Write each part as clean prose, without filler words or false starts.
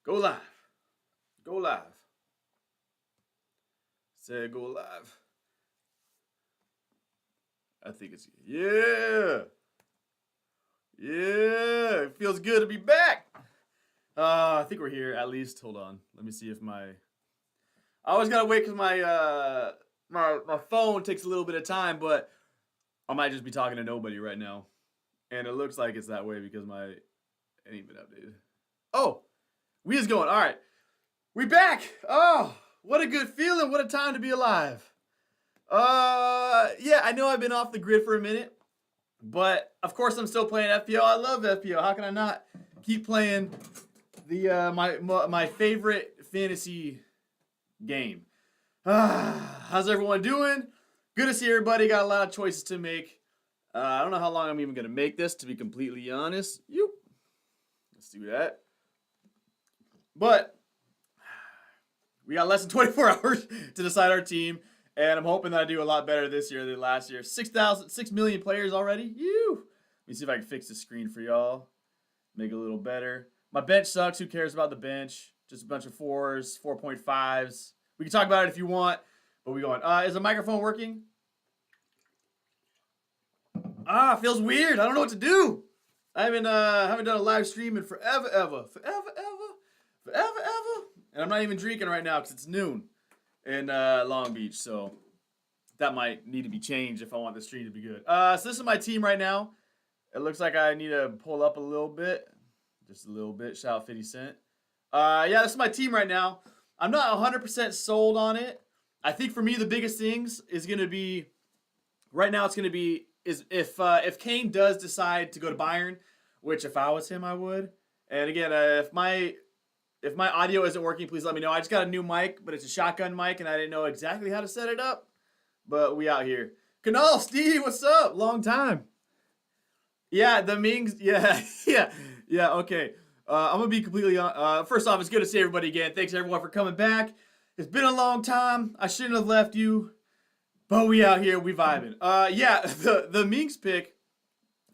Go live. Go live. Say go live. I think it's yeah. Yeah. It feels good to be back. I think we're here at least. Hold on. Let me see if my I always gotta wait because my phone takes a little bit of time, but I might just be talking to nobody right now. And it looks like it's that way because my it ain't been updated. Oh, we is going. All right. We back. Oh, what a good feeling. What a time to be alive. Yeah, I know I've been off the grid for a minute, but of course I'm still playing FPL. I love FPL. How can I not keep playing the my favorite fantasy game? How's everyone doing? Good to see everybody. Got a lot of choices to make. I don't know how long I'm even gonna make this, to be completely honest. Let's do that. But we got less than 24 hours to decide our team, and I'm hoping that I do a lot better this year than last year. 6 million players already. Let me see if I can fix the screen for y'all. Make it a little better. My bench sucks. Who cares about the bench? Just a bunch of 4s, 4.5s. We can talk about it if you want, but we going. Is the microphone working? It feels weird. I don't know what to do. I haven't done a live stream in forever. And I'm not even drinking right now because it's noon in Long Beach, so that might need to be changed if I want the stream to be good. So this is my team right now. It looks like I need to pull up a little bit, just a little bit. Shout out 50 Cent. Yeah, this is my team right now. I'm not 100% sold on it. I think for me the biggest things is gonna be right now. It's gonna be is if Kane does decide to go to Bayern, which if I was him I would. And again, if my audio isn't working, please let me know. I just got a new mic, but it's a shotgun mic, and I didn't know exactly how to set it up. But we out here. Canal, Steve, what's up? Long time. Yeah, the Mings. Yeah, yeah. Okay. I'm gonna be completely first off, it's good to see everybody again. Thanks everyone for coming back. It's been a long time. I shouldn't have left you, but we out here. We vibing. Yeah, the Mings pick.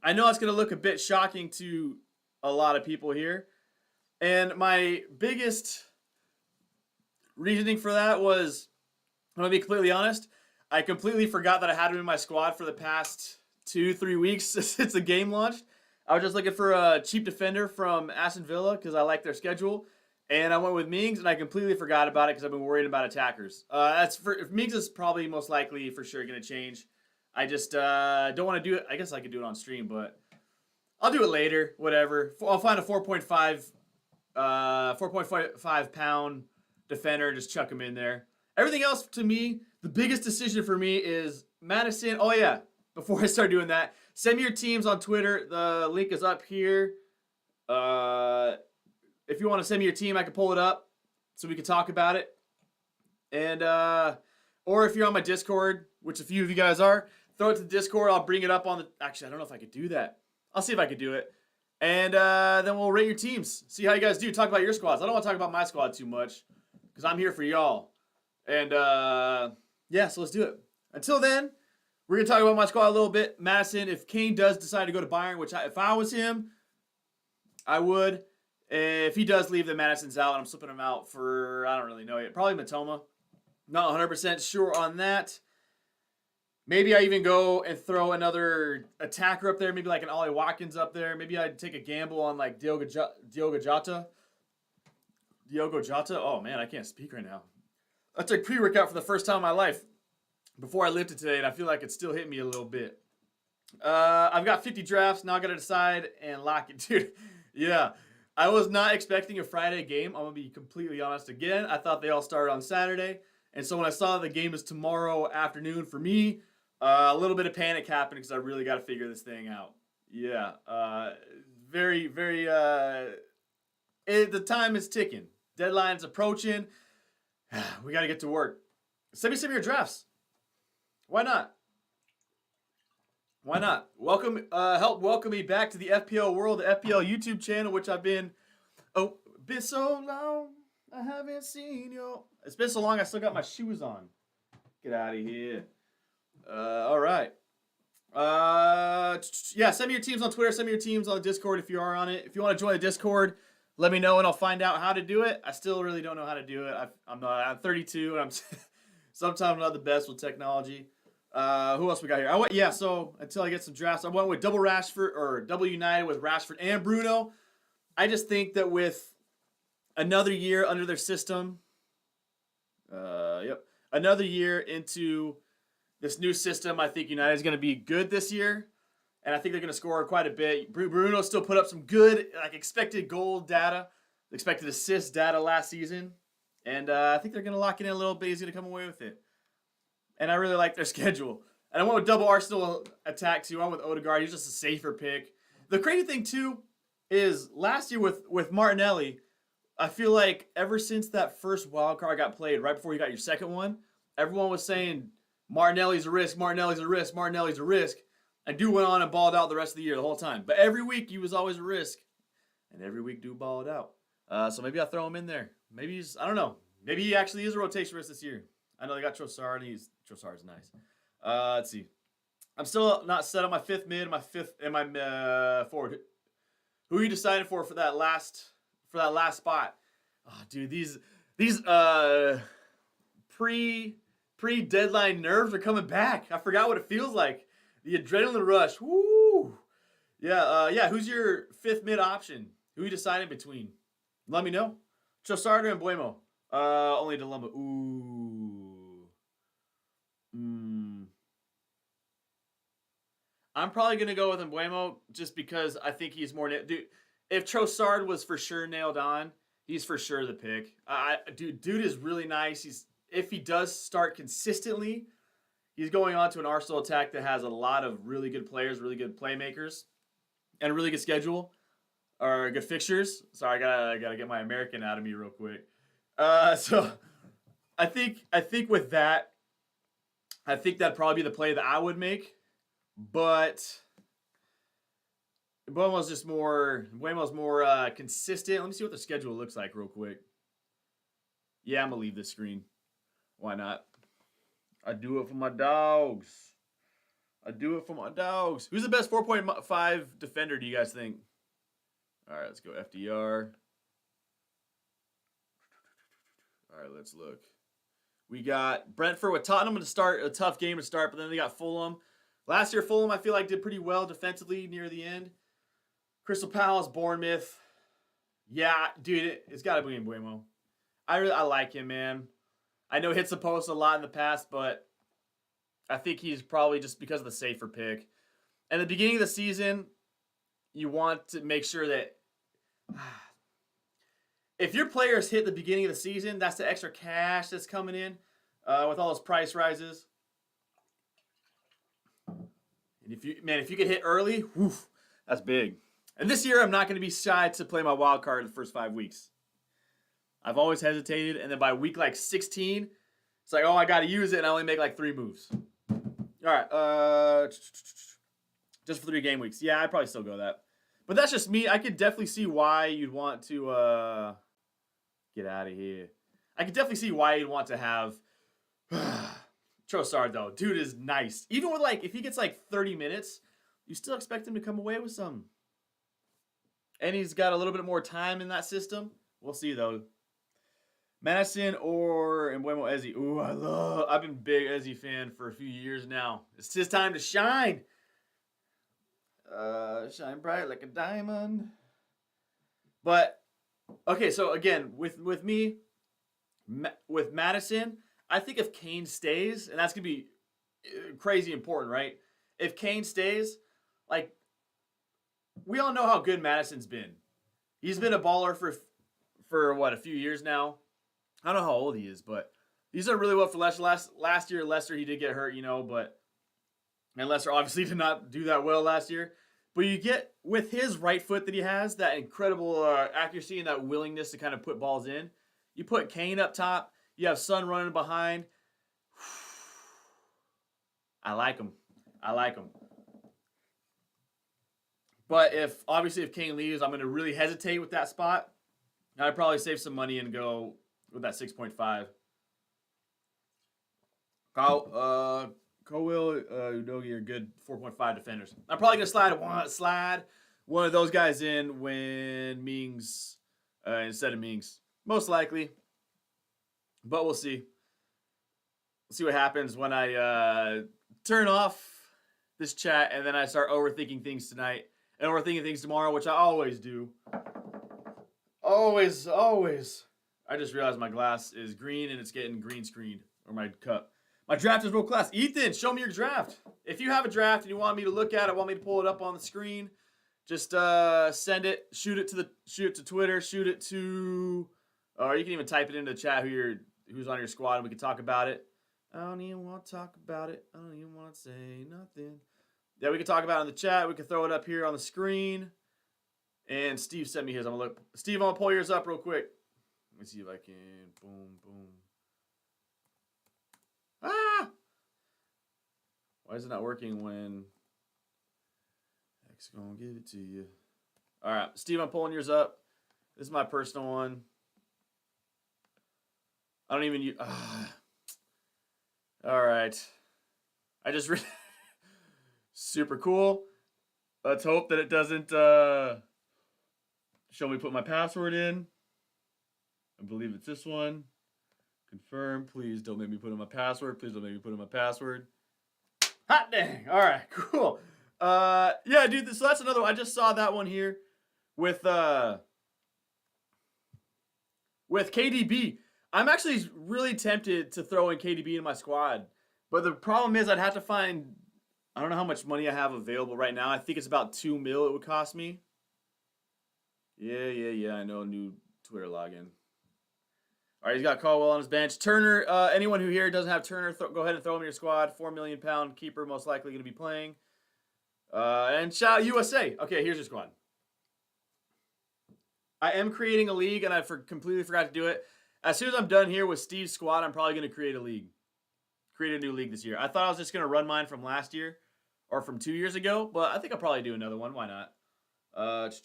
I know it's gonna look a bit shocking to a lot of people here. And my biggest reasoning for that was, I'm going to be completely honest, I completely forgot that I had him in my squad for the past 2-3 weeks since the game launched. I was just looking for a cheap defender from Aston Villa because I like their schedule. And I went with Mings, and I completely forgot about it because I've been worried about attackers. Mings is probably most likely for sure going to change. I just don't want to do it. I guess I could do it on stream, but I'll do it later, whatever. I'll find a 4.5 pound defender, just chuck him in there. Everything else to me, the biggest decision for me is Maddison. Oh yeah, before I start doing that, send me your teams on Twitter. The link is up here. If you want to send me your team, I can pull it up so we can talk about it. And or if you're on my Discord, which a few of you guys are, throw it to the Discord. I'll bring it up on the. Actually, I don't know if I could do that. I'll see if I could do it. And then we'll rate your teams. See how you guys do. Talk about your squads. I don't want to talk about my squad too much because I'm here for y'all. And yeah, so let's do it. Until then, we're going to talk about my squad a little bit. Maddison, if Kane does decide to go to Bayern, which if I was him, I would. If he does leave, then Maddison's out, and I'm slipping him out for, I don't really know yet. Probably Matoma. Not 100% sure on that. Maybe I even go and throw another attacker up there, maybe like an Ollie Watkins up there. Maybe I'd take a gamble on like Diogo Jota. Oh man, I can't speak right now. I took pre-workout for the first time in my life before I lifted today, and I feel like it's still hitting me a little bit. I've got 50 drafts. Now I got to decide and lock it, dude. Yeah, I was not expecting a Friday game. I'm going to be completely honest again. I thought they all started on Saturday. And so when I saw the game is tomorrow afternoon for me, a little bit of panic happened because I really got to figure this thing out. Yeah, very, very. The time is ticking. Deadline's approaching. We got to get to work. Send me some of your drafts. Why not? Why not? Help welcome me back to the FPL world, the FPL YouTube channel, which I've been so long. I haven't seen you. It's been so long. I still got my shoes on. Get out of here. All right. Yeah, send me your teams on Twitter. Send me your teams on Discord if you are on it. If you want to join the Discord, let me know and I'll find out how to do it. I still really don't know how to do it. I'm 32 and I'm sometimes not the best with technology. Who else we got here? So until I get some drafts, I went with double Rashford or double United with Rashford and Bruno. I just think that with another year under their system, another year into this new system, I think United is going to be good this year. And I think they're going to score quite a bit. Bruno still put up some good, like, expected goal data, expected assist data last season. And I think they're going to lock it in a little bit. He's going to come away with it. And I really like their schedule. And I went with double Arsenal attack, too. I went with Odegaard. He's just a safer pick. The crazy thing, too, is last year with Martinelli, I feel like ever since that first wild card got played, right before you got your second one, everyone was saying, Martinelli's a risk, Martinelli's a risk, Martinelli's a risk. And Dude went on and balled out the rest of the year, the whole time. But every week, he was always a risk. And every week, Dude balled out. So maybe I'll throw him in there. Maybe I don't know. Maybe he actually is a rotation risk this year. I know they got Trossard, and Trossard's nice. Let's see. I'm still not set on my fifth mid, my forward. Who are you deciding for that last spot? Oh, dude, these pre-deadline nerves are coming back. I forgot what it feels like. The adrenaline rush. Woo! Yeah. Who's your fifth mid option? Who are you deciding between? Let me know. Trossard and Buemo. Only dilemma. I'm probably going to go with Mbuemo just because I think he's more... Dude, if Trossard was for sure nailed on, he's for sure the pick. Dude is really nice. If he does start consistently, he's going on to an Arsenal attack that has a lot of really good players, really good playmakers, and a really good schedule, or good fixtures. Sorry, I gotta get my American out of me real quick. So I think with that, I think that'd probably be the play that I would make. But Buemo's more consistent. Let me see what the schedule looks like real quick. Yeah, I'm gonna leave this screen. Why not? I do it for my dogs. Who's the best 4.5 defender, do you guys think? All right, let's go FDR. All right, let's look. We got Brentford with Tottenham to start, a tough game to start, but then they got Fulham. Last year, Fulham, I feel like, did pretty well defensively near the end. Crystal Palace, Bournemouth. Yeah, dude, it's got to be Mbuemo. I like him, man. I know he hits the post a lot in the past, but I think he's probably just because of the safer pick. And at the beginning of the season, you want to make sure that if your players hit the beginning of the season, that's the extra cash that's coming in with all those price rises. And if you get hit early, whew, that's big. And this year, I'm not going to be shy to play my wild card in the first 5 weeks. I've always hesitated, and then by week like 16, it's like, oh, I got to use it, and I only make like 3 moves. All right, just for 3 game weeks. Yeah, I'd probably still go that. But that's just me. I could definitely see why you'd want to get out of here. I could definitely see why you'd want to have Trossard, though. Dude is nice. Even with, like, if he gets, like, 30 minutes, you still expect him to come away with some. And he's got a little bit more time in that system. We'll see, though. Maddison or Mbuemo Eze. Ooh, I've been a big Eze fan for a few years now. It's his time to shine. Shine bright like a diamond. But, okay, so again, with me, with Maddison, I think if Kane stays, and that's going to be crazy important, right? If Kane stays, like, we all know how good Maddison's been. He's been a baller for what, a few years now? I don't know how old he is, but he's done really well for Leicester. Last year, Leicester, he did get hurt, and Leicester obviously did not do that well last year. But you get, with his right foot that he has, that incredible accuracy and that willingness to kind of put balls in. You put Kane up top. You have Son running behind. I like him. But if Kane leaves, I'm going to really hesitate with that spot. I'd probably save some money and go with that 6.5. Cowell, Udogi are good 4.5 defenders. I'm probably going to slide one of those guys in when Mings instead of Minks. Most likely. But we'll see. We'll see what happens when I turn off this chat and then I start overthinking things tonight and overthinking things tomorrow, which I always do. Always. I just realized my glass is green and it's getting green screened, or my cup. My draft is world class. Ethan, show me your draft. If you have a draft and you want me to look at it, want me to pull it up on the screen, just send it, shoot it to Twitter, shoot it to, or you can even type it into the chat who's on your squad and we can talk about it. I don't even want to talk about it. I don't even want to say nothing. Yeah, we can talk about it in the chat. We can throw it up here on the screen. And Steve sent me his. I'm gonna look. Steve, I'm gonna pull yours up real quick. Let me see if I can. Boom. Ah! Why is it not working when X gonna give it to you? All right, Steve, I'm pulling yours up. This is my personal one. I don't even use. All right. I just super cool. Let's hope that it doesn't show me put my password in. I believe it's this one. Confirm. Please don't make me put in my password. Please don't make me put in my password. Hot dang. All right, cool. Yeah, dude, so that's another one. I just saw that one here with KDB. I'm actually really tempted to throw in KDB in my squad. But the problem is I'd have to find, I don't know how much money I have available right now. I think it's about $2 million it would cost me. Yeah. I know, new Twitter login. All right, he's got Caldwell on his bench. Turner, anyone who here doesn't have Turner, go ahead and throw him in your squad. £4 million keeper, most likely going to be playing. And shout out USA. Okay, here's your squad. I am creating a league, and I completely forgot to do it. As soon as I'm done here with Steve's squad, I'm probably going to create a league. Create a new league this year. I thought I was just going to run mine from last year or from 2 years ago, but I think I'll probably do another one. Why not? But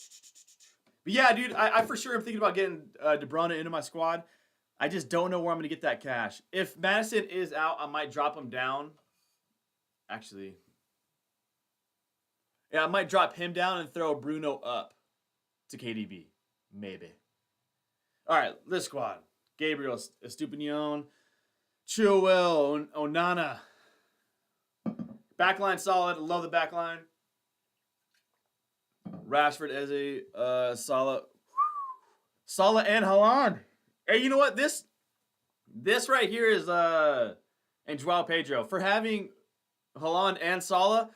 yeah, dude, I for sure am thinking about getting De Bruyne into my squad. I just don't know where I'm going to get that cash. If Maddison is out, I might drop him down. Actually, yeah, I might drop him down and throw Bruno up to KDB. Maybe. All right, this squad. Gabriel Estupinian, Chilwell, Onana. Backline solid. Love the backline. Rashford, Eze, Salah. Salah and Haaland. Hey, you know what? This right here is and Joao Pedro. For having Haaland and Salah,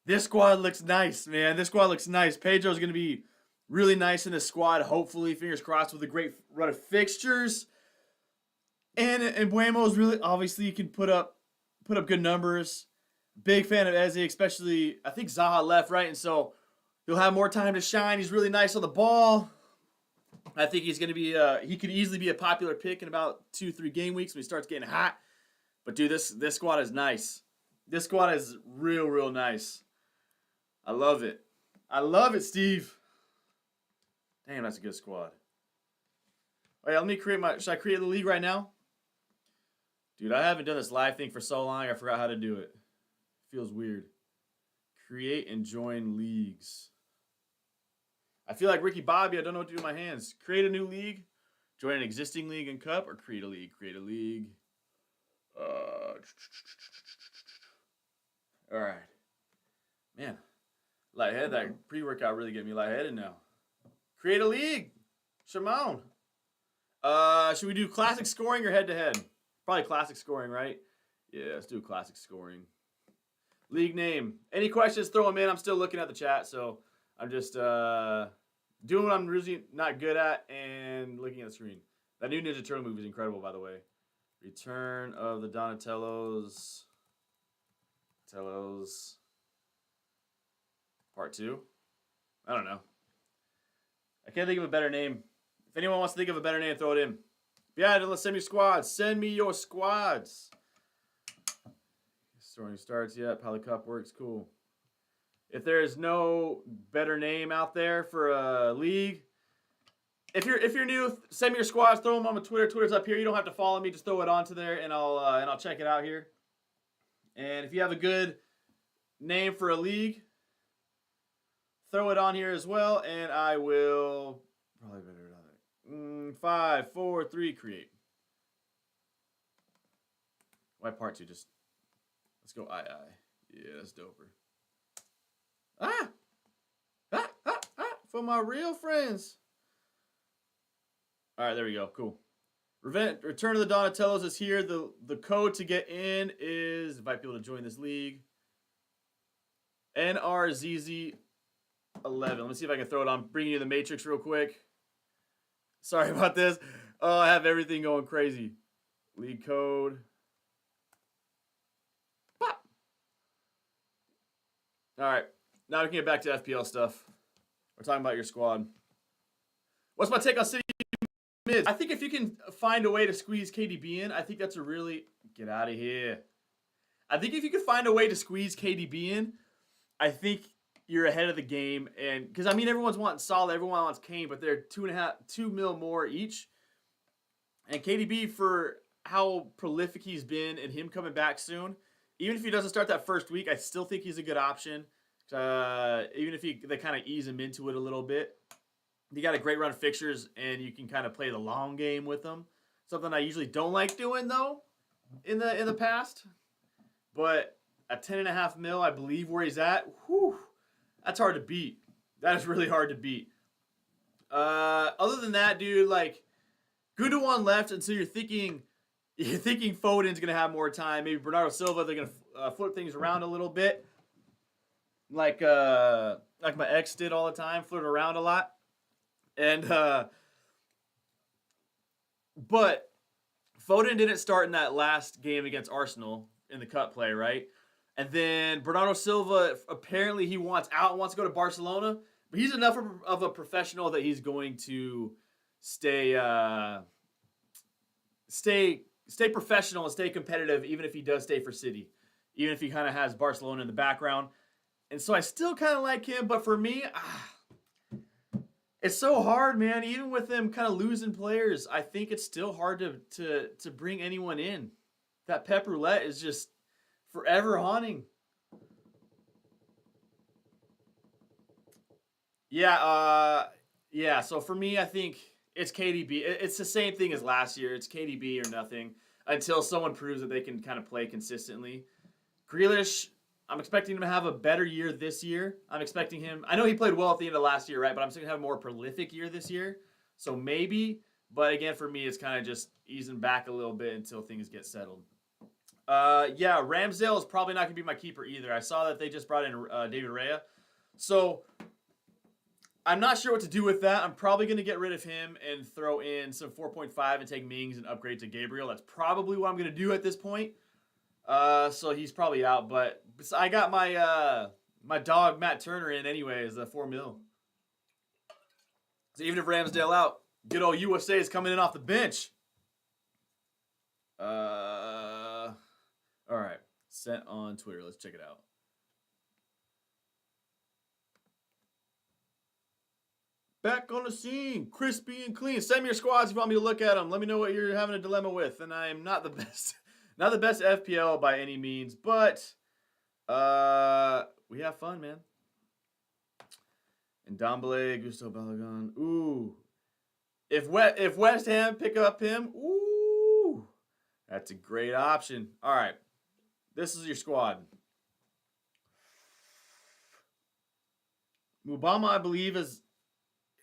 this squad looks nice, man. This squad looks nice. Pedro's going to be really nice in this squad, hopefully, fingers crossed, with a great run of fixtures. And Buemo's really, obviously, you can put up good numbers. Big fan of Eze, especially, I think Zaha left, right? And so he'll have more time to shine. He's really nice on the ball. I think he's going to be, he could easily be a popular pick in about 2-3 game weeks when he starts getting hot. But, dude, this squad is nice. This squad is real nice. I love it. I love it, Steve. Damn, that's a good squad. Oh, yeah, let me should I create the league right now? Dude, I haven't done this live thing for so long, I forgot how to do it. Feels weird. Create and join leagues. I feel like Ricky Bobby, I don't know what to do with my hands. Create a new league, join an existing league and cup, or create a league. Create a league. All right. Man, lightheaded. That pre-workout really get me lightheaded now. Create a league. Shimon. Should we do classic scoring or head-to-head? Probably classic scoring, right? Yeah, let's do classic scoring. League name. Any questions, throw them in. I'm still looking at the chat, so I'm just doing what I'm really not good at and looking at the screen. That new Ninja Turtle movie is incredible, by the way. Return of the Donatellos. Part 2? I don't know. I can't think of a better name. If anyone wants to think of a better name, throw it in. But yeah, let's send me your squads. Send me your squads. Story starts. Yeah, Pally Cup works. Cool. If there is no better name out there for a league, if you're new, send me your squads. Throw them on my Twitter. Twitter's up here. You don't have to follow me. Just throw it onto there, and I'll check it out here. And if you have a good name for a league, throw it on here as well, and I will probably better. 5, 4, 3, create. Why part 2? Just let's go I. Yeah, that's doper. For my real friends. All right, there we go. Cool. Return of the Donatellos is here. The code to get in is, invite people to join this league. NRZZ11. Let me see if I can throw it on. Bringing you the Matrix real quick. Sorry about this. Oh, I have everything going crazy. League code. Pop. All right. Now we can get back to FPL stuff. We're talking about your squad. What's my take on City mids? I think if you can find a way to squeeze KDB in, I think that's a really... Get out of here. I think if you can find a way to squeeze KDB in, I think you're ahead of the game. And because, I mean, everyone's wanting Salah, everyone wants Kane, but they're 2 mil more each. And KDB, for how prolific he's been and him coming back soon, even if he doesn't start that first week, I still think he's a good option. Even if they kind of ease him into it a little bit. You got a great run of fixtures, and you can kind of play the long game with them. Something I usually don't like doing, though, in the past. But at 10.5 mil, I believe where he's at, whew, that's hard to beat. That is really hard to beat. Other than that, dude, like, good to one left, and so you're thinking Foden's gonna have more time. Maybe Bernardo Silva, they're gonna flip things around a little bit. Like my ex did all the time, flirt around a lot. And but Foden didn't start in that last game against Arsenal in the cup play, right? And then Bernardo Silva, apparently he wants out, wants to go to Barcelona, but he's enough of a professional that he's going to stay professional and stay competitive, even if he does stay for City, even if he kind of has Barcelona in the background. And so I still kind of like him, but for me, it's so hard, man. Even with them kind of losing players, I think it's still hard to bring anyone in. That Pep Roulette is just forever haunting. Yeah. So for me, I think it's KDB. It's the same thing as last year. It's KDB or nothing until someone proves that they can kind of play consistently. Grealish, I'm expecting him to have a better year this year. I'm expecting him... I know he played well at the end of last year, right? But I'm expecting him to have a more prolific year this year. So maybe. But again, for me, it's kind of just easing back a little bit until things get settled. Yeah, Ramsdale is probably not going to be my keeper either. I saw that they just brought in David Raya. So I'm not sure what to do with that. I'm probably going to get rid of him and throw in some 4.5 and take Mings and upgrade to Gabriel. That's probably what I'm going to do at this point. So he's probably out, but I got my dog Matt Turner in anyways, 4 mil. So even if Ramsdale out, good old USA is coming in off the bench. All right, sent on Twitter. Let's check it out. Back on the scene, crispy and clean. Send me your squads if you want me to look at them. Let me know what you're having a dilemma with, and I am not the best. Not the best FPL by any means, but we have fun, man. And Ndombele, Gusto Balogun. Ooh. If West Ham pick up him, ooh, that's a great option. All right. This is your squad. Mubama, I believe,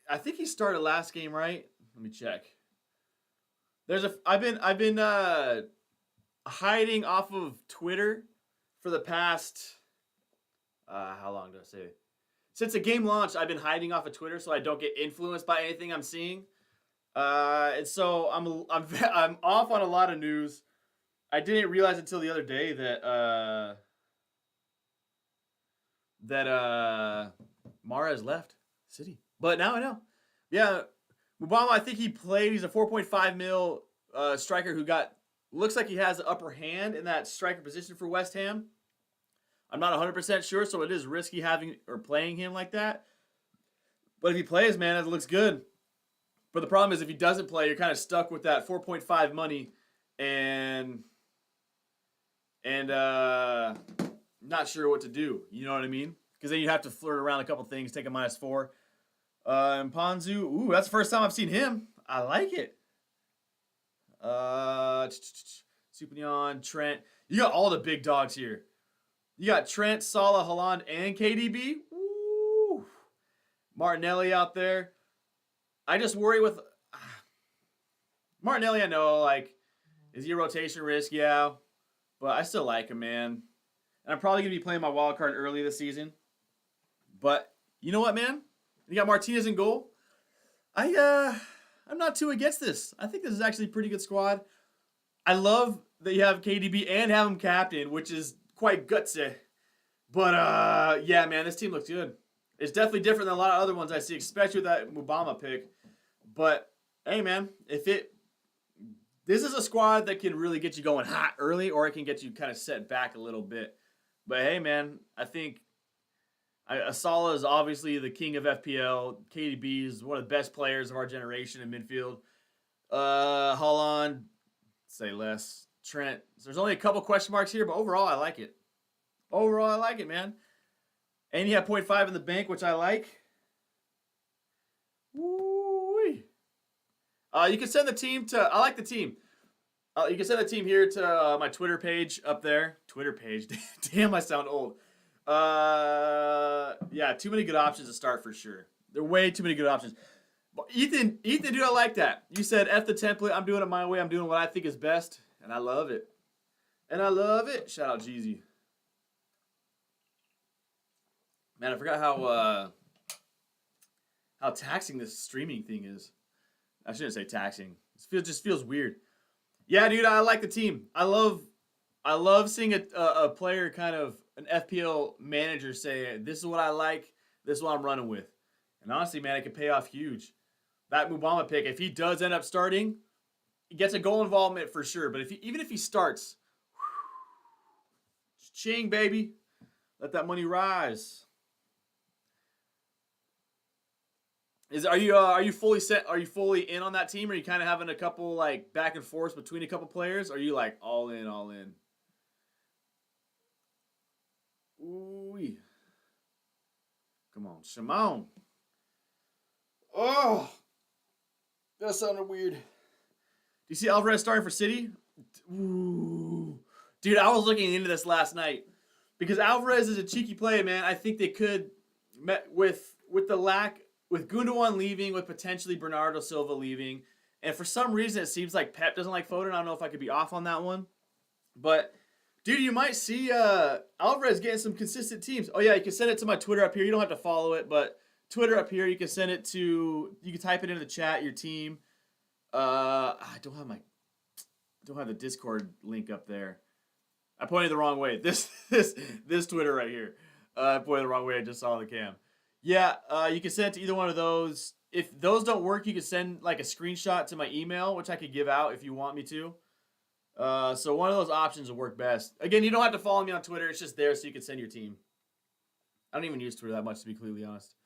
I think he started last game, right? Let me check. I've been hiding off of Twitter for the past, how long do I say? Since the game launched, I've been hiding off of Twitter so I don't get influenced by anything I'm seeing. And so I'm off on a lot of news. I didn't realize until the other day that Mahrez left City. But now I know. Yeah, Mubama, I think he played. He's a 4.5 mil striker who looks like he has the upper hand in that striker position for West Ham. I'm not 100% sure, so it is risky playing him like that. But if he plays, man, it looks good. But the problem is if he doesn't play, you're kind of stuck with that 4.5 money and not sure what to do. You know what I mean? Because then you have to flirt around a couple things, take a -4. And Ponzu, ooh, that's the first time I've seen him. I like it. Supinion, Trent. You got all the big dogs here. You got Trent, Salah, Haaland, and KDB. Woo. Martinelli out there. I just worry with Martinelli. I know, like, is he a rotation risk? Yeah, but I still like him, man. And I'm probably gonna be playing my wild card early this season. But you know what, man? You got Martinez in goal. I'm not too against this. I think this is actually a pretty good squad. I love that you have KDB and have him captain, which is quite gutsy. But yeah, man, this team looks good. It's definitely different than a lot of other ones I see, especially with that Mubama pick. But hey, man, this is a squad that can really get you going hot early, or it can get you kind of set back a little bit. But hey, man, I think Salah is obviously the king of FPL. KDB is one of the best players of our generation in midfield. Haaland, say less. Trent. So there's only a couple question marks here, but overall, I like it. Overall, I like it, man. And you have 0.5 in the bank, which I like. Woo-wee. You can send the team to... I like the team. You can send the team here to my Twitter page up there. Twitter page. Damn, I sound old. Yeah, too many good options to start for sure. There are way too many good options. But Ethan, dude, I like that. You said F the template. I'm doing it my way. I'm doing what I think is best. And I love it. And I love it. Shout out Jeezy. Man, I forgot how taxing this streaming thing is. I shouldn't say taxing. It just feels weird. Yeah, dude, I like the team. I love seeing a player kind of an FPL manager say, this is what I like, this is what I'm running with. And honestly, man, it could pay off huge. That Mubama pick, if he does end up starting, he gets a goal involvement for sure. But even if he starts, ching, baby. Let that money rise. Are you fully set? Are you fully in on that team? Or are you kind of having a couple like back and forth between a couple players? Or are you like all in, all in? Ooh. Come on, Shimon. Oh, that sounded weird. Do you see Alvarez starting for City? Ooh. Dude, I was looking into this last night because Alvarez is a cheeky play, man. I think they could, with Gundogan leaving, with potentially Bernardo Silva leaving, and for some reason it seems like Pep doesn't like Foden. I don't know if I could be off on that one, but dude, you might see Alvarez getting some consistent teams. Oh yeah, you can send it to my Twitter up here. You don't have to follow it, but Twitter up here, you can send it to. You can type it into the chat. Your team. I don't have the Discord link up there. I pointed the wrong way. This Twitter right here. I pointed the wrong way. I just saw the cam. Yeah, you can send it to either one of those. If those don't work, you can send like a screenshot to my email, which I could give out if you want me to. So one of those options will work best. Again, you don't have to follow me on Twitter. It's just there so you can send your team. I don't even use Twitter that much, to be completely honest.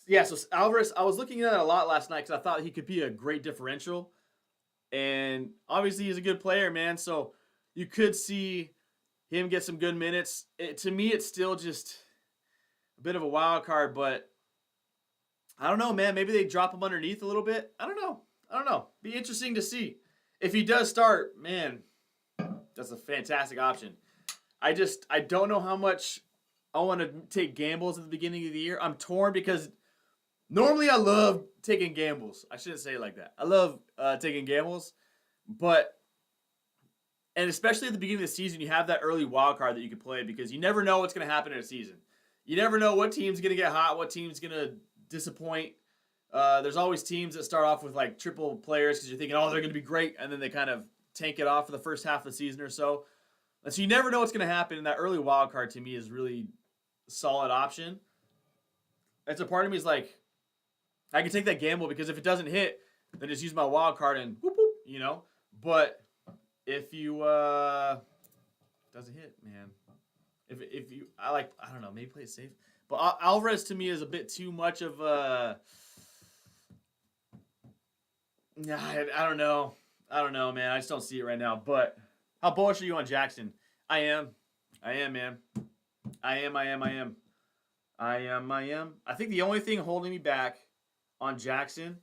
Yeah, so Alvarez, I was looking at it a lot last night because I thought he could be a great differential. And obviously he's a good player, man. So you could see him get some good minutes. To me, it's still just a bit of a wild card, but I don't know, man. Maybe they drop him underneath a little bit. I don't know. Be interesting to see. If he does start, man, that's a fantastic option. I don't know how much I want to take gambles at the beginning of the year. I'm torn because normally I love taking gambles. I shouldn't say it like that. I love taking gambles, and especially at the beginning of the season, you have that early wild card that you can play because you never know what's going to happen in a season. You never know what team's going to get hot, what team's going to disappoint. There's always teams that start off with like triple players because you're thinking, oh, they're going to be great, and then they kind of tank it off for the first half of the season or so. And so you never know what's going to happen, and that early wild card to me is really a solid option. And so part of me is like, I can take that gamble because if it doesn't hit, then just use my wild card and whoop whoop, you know. But if you doesn't hit, man. If you I don't know, maybe play it safe. But Alvarez to me is a bit too much of a. I don't know. Man. I just don't see it right now. But how bullish are you on Jackson? I am, man. I am. I think the only thing holding me back on Jackson,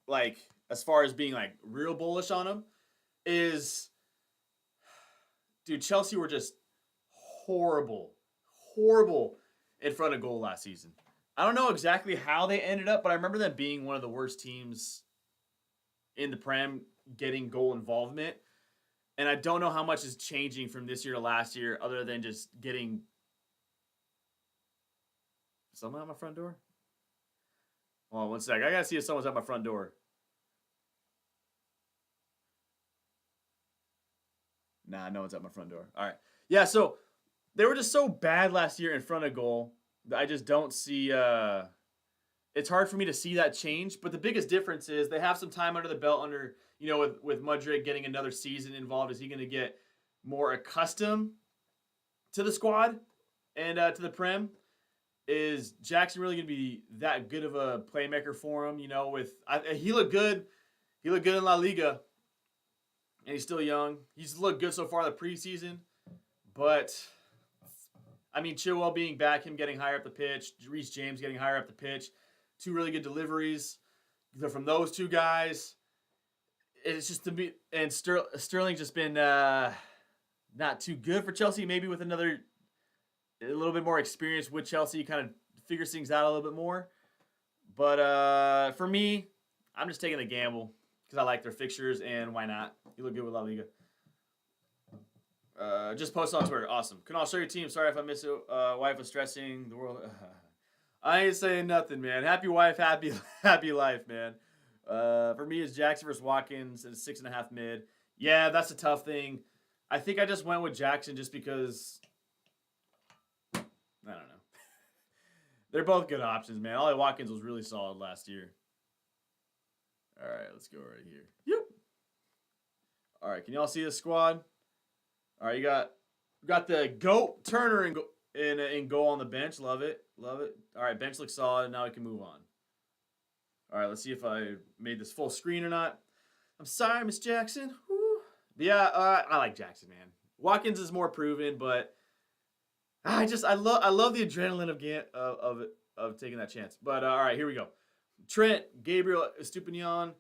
like as far as being like real bullish on him, is dude, Chelsea were just horrible, horrible in front of goal last season. I don't know exactly how they ended up, but I remember them being one of the worst teams in the Prem getting goal involvement. And I don't know how much is changing from this year to last year other than just getting someone at my front door. Hold on one sec. I got to see if someone's at my front door. Nah, no one's at my front door. All right. Yeah, so they were just so bad last year in front of goal that I just don't see. It's hard for me to see that change. But the biggest difference is they have some time under the belt under, with Mudryk getting another season involved. Is he going to get more accustomed to the squad and to the Prem? Is Jackson really going to be that good of a playmaker for him? He looked good. He looked good in La Liga. And he's still young. He's looked good so far in the preseason. But, I mean, Chilwell being back, him getting higher up the pitch, Reece James getting higher up the pitch, 2 really good deliveries from those 2 guys. It's just to be, and Sterling's just been not too good for Chelsea. Maybe with a little bit more experience with Chelsea, kind of figures things out a little bit more. But for me, I'm just taking the gamble because I like their fixtures, and why not? You look good with La Liga. Just post on Twitter. Awesome. Can I show your team? Sorry if I miss it. Wife was stressing. The world. I ain't saying nothing, man. Happy wife, happy life, man. For me, it's Jackson versus Watkins at 6.5 mid. Yeah, that's a tough thing. I think I just went with Jackson just because. I don't know. They're both good options, man. Ollie Watkins was really solid last year. All right, let's go right here. Yep. All right, can y'all see the squad? All right, you got the GOAT Turner in goal on the bench. Love it. All right, bench looks solid. Now we can move on. All right, let's see if I made this full screen or not. I'm sorry, Miss Jackson. Woo. But yeah, I like Jackson, man. Watkins is more proven, but I love the adrenaline of taking that chance. But all right, here we go. Trent, Gabriel, Estupinian,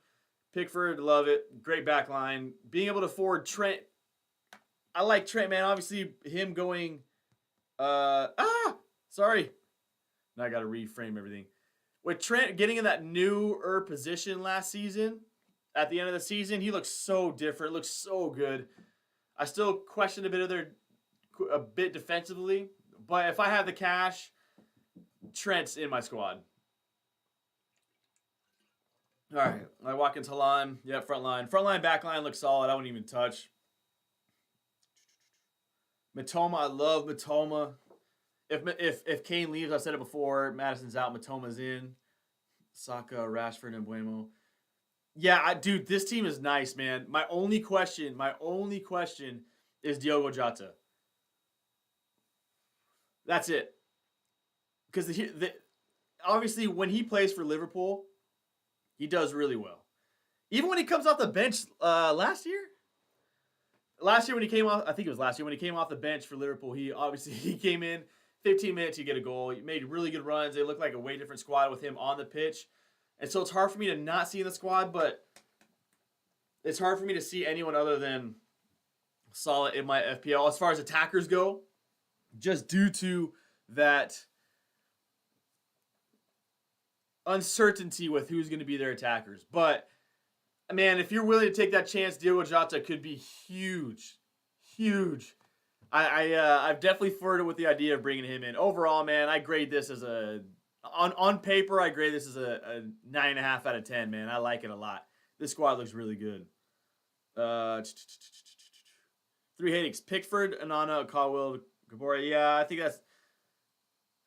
Pickford, love it. Great back line. Being able to forward Trent. I like Trent, man. Obviously, him going. Sorry. Now I got to reframe everything. With Trent getting in that newer position last season, at the end of the season, he looks so different. Looks so good. I still question a bit defensively, but if I have the cash, Trent's in my squad. All right, I Watkins, Halan. Yeah, front line, back line looks solid. I wouldn't even touch. Matoma, I love Matoma. If Kane leaves, I've said it before. Maddison's out, Matoma's in. Saka, Rashford, and Buemo. Yeah, dude, this team is nice, man. My only question is Diogo Jota. That's it. Because obviously, when he plays for Liverpool, he does really well. Even when he comes off the bench last year when he came off, I think it was last year when he came off the bench for Liverpool, he came in 15 minutes, he get a goal. He made really good runs. They look like a way different squad with him on the pitch. And so it's hard for me to not see in the squad, but it's hard for me to see anyone other than Salah in my FPL as far as attackers go, just due to that uncertainty with who's going to be their attackers. But, man, if you're willing to take that chance, Diogo Jota could be huge. Huge. I've definitely flirted with the idea of bringing him in. Overall, man, I grade this as on paper, I grade this as a 9.5 out of 10, man. I like it a lot. This squad looks really good. 3 headaches. Pickford, Onana, Caldwell, Kabori. Yeah, I think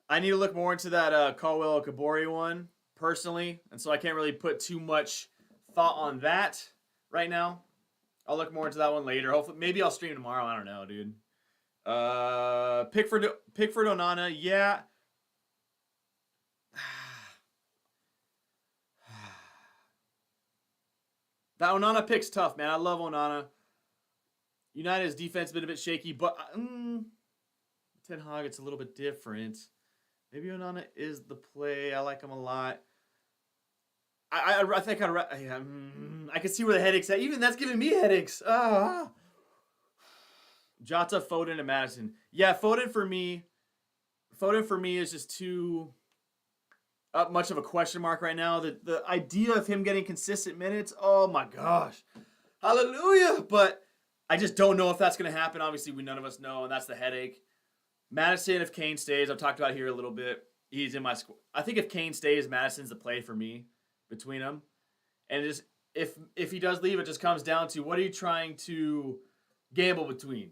I need to look more into that Caldwell, Kabori one, personally. And so I can't really put too much thought on that right now. I'll look more into that one later. Hopefully, maybe I'll stream tomorrow. I don't know, dude. Pickford, Onana, yeah. That Onana pick's tough, man. I love Onana. United's defense has been a bit shaky, but Ten Hag, it's a little bit different. Maybe Onana is the play. I like him a lot. I think I can see where the headache's at. Even that's giving me headaches. Jota, Foden, and Maddison. Yeah, Foden for me is just too much of a question mark right now. The idea of him getting consistent minutes, oh my gosh. Hallelujah. But I just don't know if that's going to happen. Obviously, none of us know, and that's the headache. Maddison, if Kane stays, I've talked about it here a little bit. He's in my squad. I think if Kane stays, Maddison's the play for me between them. And just if he does leave, it just comes down to what are you trying to gamble between?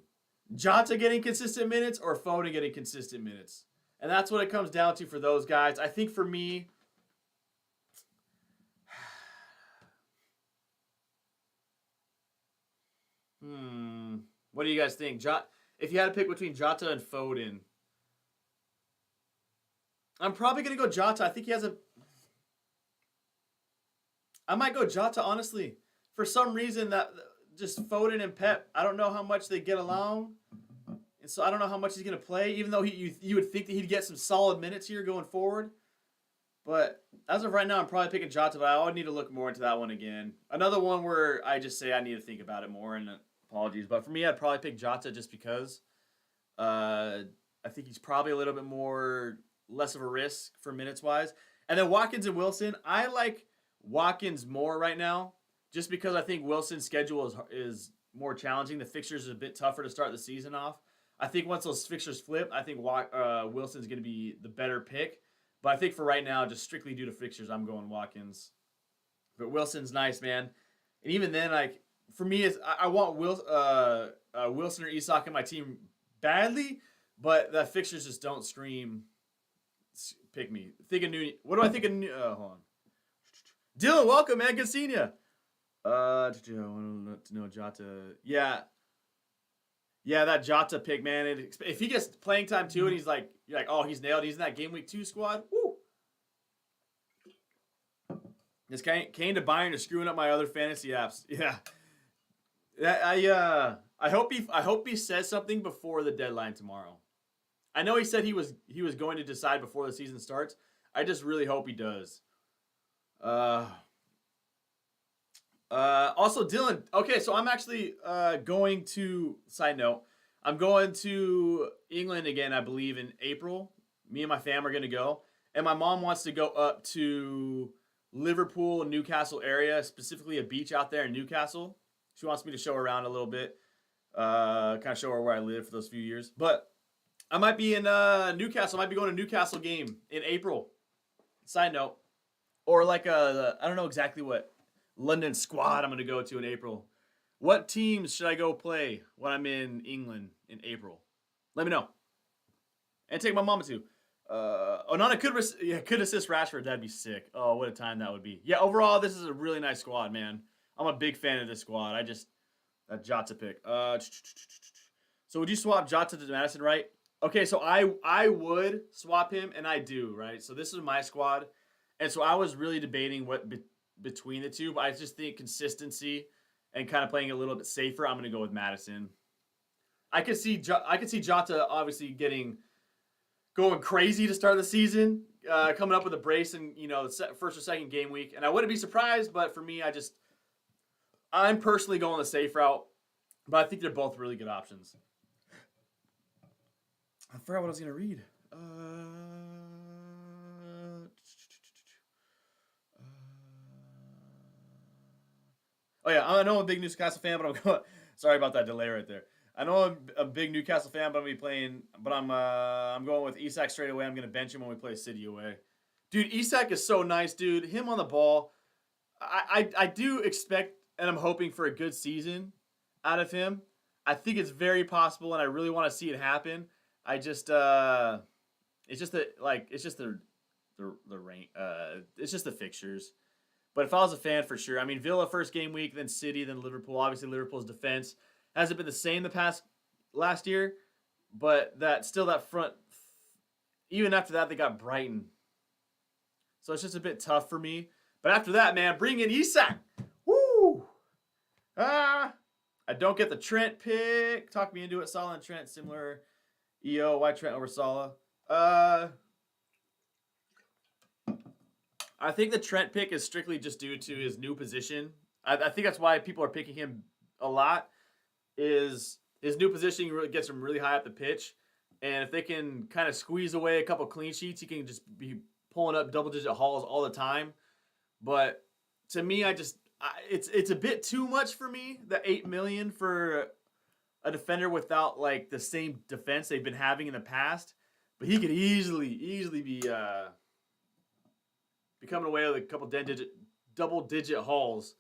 Jota getting consistent minutes or Foden getting consistent minutes? And that's what it comes down to for those guys. I think for me, what do you guys think? If you had to pick between Jota and Foden, I'm probably going to go Jota. I think he has I might go Jota, honestly. For some reason, that just Foden and Pep, I don't know how much they get along. And so I don't know how much he's going to play, even though you would think that he'd get some solid minutes here going forward. But as of right now, I'm probably picking Jota, but I would need to look more into that one again. Another one where I just say I need to think about it more, and apologies. But for me, I'd probably pick Jota just because I think he's probably a little bit less of a risk for minutes-wise. And then Watkins and Wilson, I like Watkins more right now just because I think Wilson's schedule is more challenging. The fixtures are a bit tougher to start the season off. I think once those fixtures flip, I think Wilson's going to be the better pick. But I think for right now, just strictly due to fixtures, I'm going Watkins. But Wilson's nice, man. And even then, like for me, I want Wilson or Isak in my team badly, but the fixtures just don't scream pick me. Think of Nunez. What do I think of Nunez? Hold on. Dylan, welcome, man. Good seeing you. I want to know Jota. Yeah, that Jota pick, man. If he gets playing time too, and you're like, oh, he's nailed. He's in that Game Week 2 squad. Woo! This Kane to Bayern is screwing up my other fantasy apps. Yeah. I hope he says something before the deadline tomorrow. I know he said he was going to decide before the season starts. I just really hope he does. Also, Dylan. Okay, so I'm actually going to. Side note, I'm going to England again. I believe in April. Me and my fam are going to go, and my mom wants to go up to Liverpool, Newcastle area, specifically a beach out there in Newcastle. She wants me to show her around a little bit, kind of show her where I lived for those few years. But I might be in Newcastle. I might be going to Newcastle game in April. Side note, or like I don't know exactly what London squad I'm going to go to in April. What teams should I go play when I'm in England in April? Let me know. And take my mama too. Onana could assist Rashford. That'd be sick. Oh, what a time that would be. Yeah, overall, this is a really nice squad, man. I'm a big fan of this squad. That Jota pick. So would you swap Jota to Maddison, right? Okay, so I would swap him, and I do, right? So this is my squad. And so I was really debating what between the two, but I just think consistency and kind of playing a little bit safer, I'm going to go with Maddison. I could see Jota obviously going crazy to start the season, coming up with a brace in the first or second game week, and I wouldn't be surprised. But for me, I'm personally going the safe route, but I think they're both really good options. I forgot what I was going to read. Oh yeah, I know I'm a big Newcastle fan, but sorry about that delay right there. I know I'm a big Newcastle fan, but I'm going with Isak straight away. I'm going to bench him when we play City away. Dude, Isak is so nice, dude. Him on the ball. I do expect and I'm hoping for a good season out of him. I think it's very possible, and I really want to see it happen. It's just the rank. It's just the fixtures. But if I was a fan, for sure. I mean, Villa first game week, then City, then Liverpool. Obviously, Liverpool's defense hasn't been the same last year, but that front. Even after that, they got Brighton. So it's just a bit tough for me. But after that, man, bring in Isak. Woo! I don't get the Trent pick. Talk me into it. Salah and Trent, similar. EO, why Trent over Salah? I think the Trent pick is strictly just due to his new position. I think that's why people are picking him a lot. Is his new position really gets him really high up the pitch, and if they can kind of squeeze away a couple clean sheets, he can just be pulling up double-digit hauls all the time. But to me, it's a bit too much for me. The $8 million for a defender without like the same defense they've been having in the past. But he could easily be coming away with a couple double-digit hauls,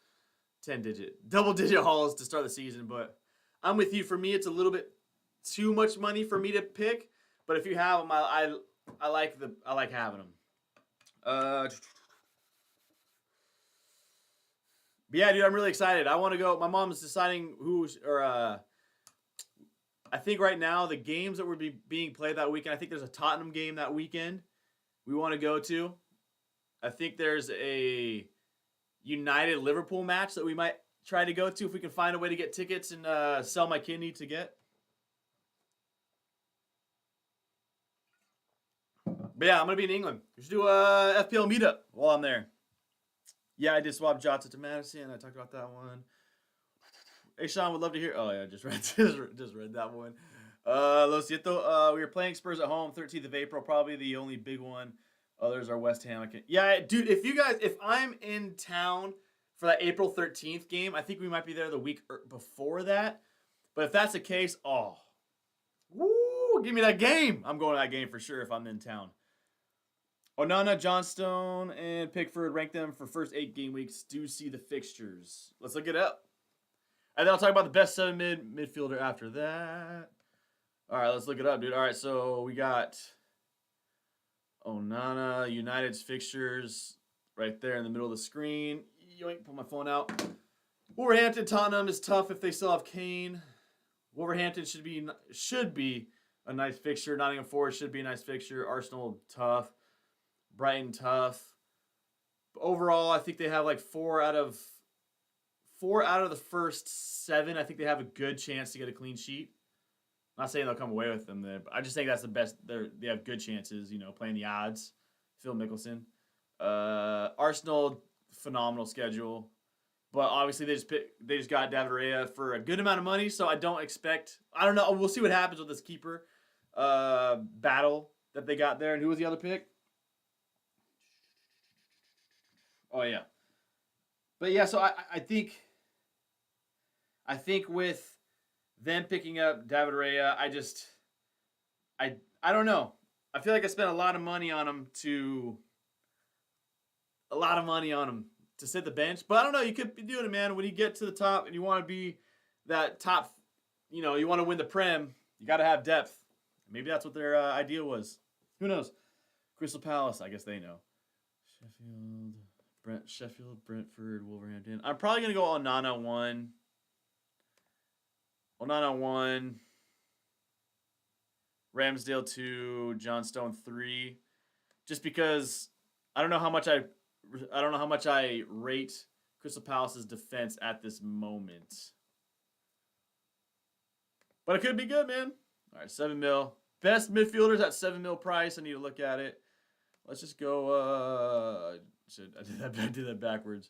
double-digit hauls to start the season. But I'm with you. For me, it's a little bit too much money for me to pick. But if you have them, I like having them. But yeah, dude, I'm really excited. I want to go. My mom's deciding I think right now the games that were being played that weekend, I think there's a Tottenham game that weekend we want to go to. I think there's a United Liverpool match that we might try to go to if we can find a way to get tickets and sell my kidney to get. But yeah, I'm going to be in England. We should do a FPL meetup while I'm there. Yeah, I did swap Jota to Maddison. I talked about that one. Hey, Sean, would love to hear. Oh, yeah, just read that one. Lo siento. We were playing Spurs at home, 13th of April, probably the only big one. Others are West Ham. Yeah, dude, if I'm in town for that April 13th game, I think we might be there the week before that. But if that's the case, woo, give me that game. I'm going to that game for sure if I'm in town. Onana, Johnstone, and Pickford, rank them for first 8 game weeks. Do see the fixtures. Let's look it up. And then I'll talk about the best 7 midfielder after that. All right, let's look it up, dude. All right, so we got Onana, United's fixtures right there in the middle of the screen. Yoink, pull my phone out. Wolverhampton, Tottenham is tough if they still have Kane. Wolverhampton should be a nice fixture. Nottingham Forest should be a nice fixture. Arsenal, tough. Brighton, tough. But overall, I think they have like 4 out of the first 7. I think they have a good chance to get a clean sheet. I'm not saying they'll come away with them, but I just think that's the best. They have good chances, playing the odds. Phil Mickelson. Arsenal, phenomenal schedule. But obviously they just got David Raya for a good amount of money, so I don't know. We'll see what happens with this keeper battle that they got there. And who was the other pick? Oh, yeah. But yeah, so I think with them picking up David Raya, I don't know. I feel like I spent a lot of money on him to sit the bench. But I don't know. You could be doing it, man. When you get to the top and you want to be that top, you want to win the Prem, you got to have depth. Maybe that's what their idea was. Who knows? Crystal Palace, I guess they know. Sheffield, Brentford, Wolverhampton. I'm probably going to go Onana 1. Onana 1. Ramsdale 2. Johnstone 3. Just because I don't know how much I rate Crystal Palace's defense at this moment. But it could be good, man. All right, 7 mil. Best midfielders at 7 mil price. I need to look at it. Let's just go. I did that backwards.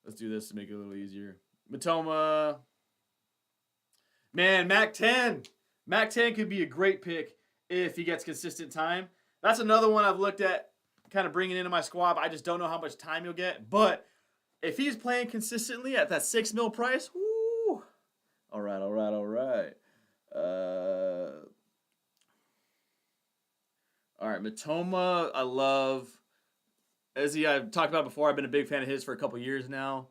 Let's do this to make it a little easier. Matoma. Man, Mac 10. Mac 10 could be a great pick if he gets consistent time. That's another one I've looked at kind of bringing into my squad. But I just don't know how much time he'll get. But if he's playing consistently at that 6 mil price, woo. All right. All right, Matoma, I love. As I've talked about before, I've been a big fan of his for a couple years now.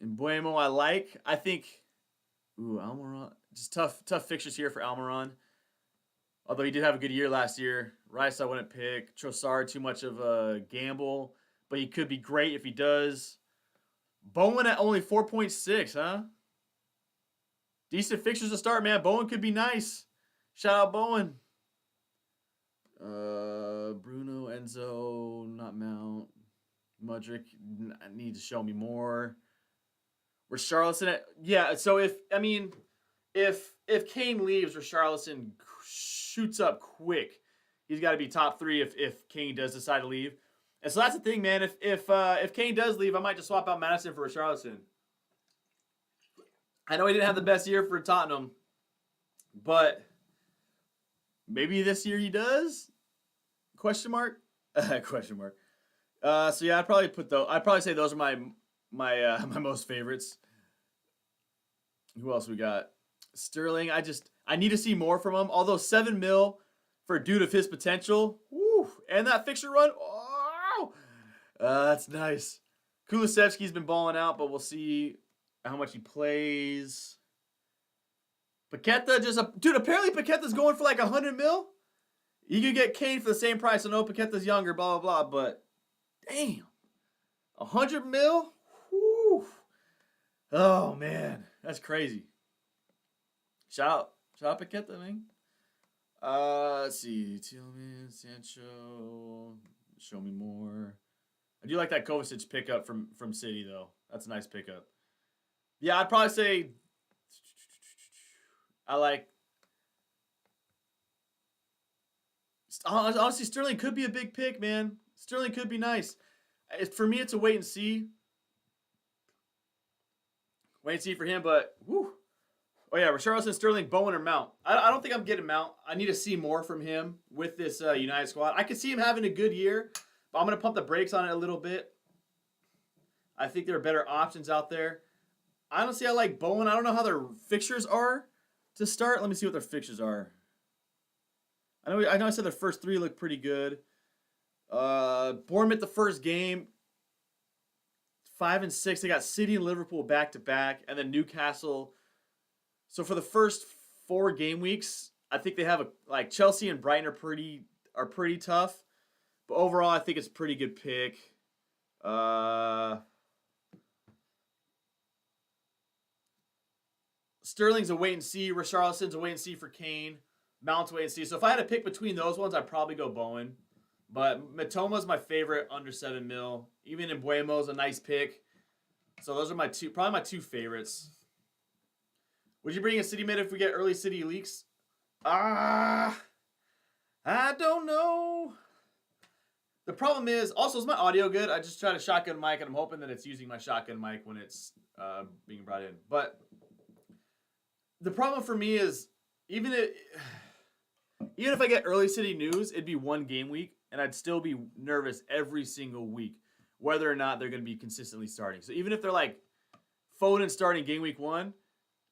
And Buemo, I like. I think, Almiron. Just tough fixtures here for Almiron. Although he did have a good year last year. Rice, I wouldn't pick. Trossard, too much of a gamble. But he could be great if he does. Bowen at only 4.6, huh? Decent fixtures to start, man. Bowen could be nice. Shout out Bowen. Bruno, Enzo, not Mount. Mudryk, need to show me more. Richarlison, yeah. So if Kane leaves, Richarlison shoots up quick. He's got to be top 3 if Kane does decide to leave. And so that's the thing, man. If Kane does leave, I might just swap out Maddison for Richarlison. I know he didn't have the best year for Tottenham, but maybe this year he does? Question mark? Question mark. So yeah, I'd probably say those are my my most favorites. Who else we got? Sterling. I need to see more from him. Although 7 mil for a dude of his potential, woo, and that fixture run, oh, that's nice. Kulusevski's been balling out, but we'll see how much he plays. Paqueta dude. Apparently Paqueta's going for like 100 mil. You could get Kane for the same price. I know Paqueta's younger, blah blah blah, but damn, 100 mil. Whew. Oh man, that's crazy. Shout out Paqueta, man. Let's see, Tillman, Sancho. Show me more. I do like that Kovacic pickup from City though. That's a nice pickup. Yeah, I'd probably say I like. Honestly, Sterling could be a big pick, man. Sterling could be nice. For me, it's a wait and see. Wait and see for him, but whew. Oh yeah, Richarlison, Sterling, Bowen, or Mount. I don't think I'm getting Mount. I need to see more from him with this United squad. I could see him having a good year, but I'm going to pump the brakes on it a little bit. I think there are better options out there. Honestly, I like Bowen. I don't know how their fixtures are to start. Let me see what their fixtures are. I know I said their first 3 look pretty good. Bournemouth the first game, 5 and 6. They got City and Liverpool back to back, and then Newcastle. So for the first 4 game weeks, I think they have like Chelsea and Brighton are pretty tough. But overall, I think it's a pretty good pick. Sterling's a wait and see. Richarlison's a wait and see for Kane. Mount's a wait and see. So if I had to pick between those ones, I'd probably go Bowen. But Mitoma's my favorite under 7 mil. Even Mbuemo's a nice pick. So those are probably my 2 favorites. Would you bring a City mid if we get early City leaks? I don't know. The problem is, also, is my audio good? I just tried a shotgun mic, and I'm hoping that it's using my shotgun mic when it's being brought in. But the problem for me is, even if I get early City news, it'd be 1 game week, and I'd still be nervous every single week whether or not they're going to be consistently starting. So even if they're like Foden starting game week 1,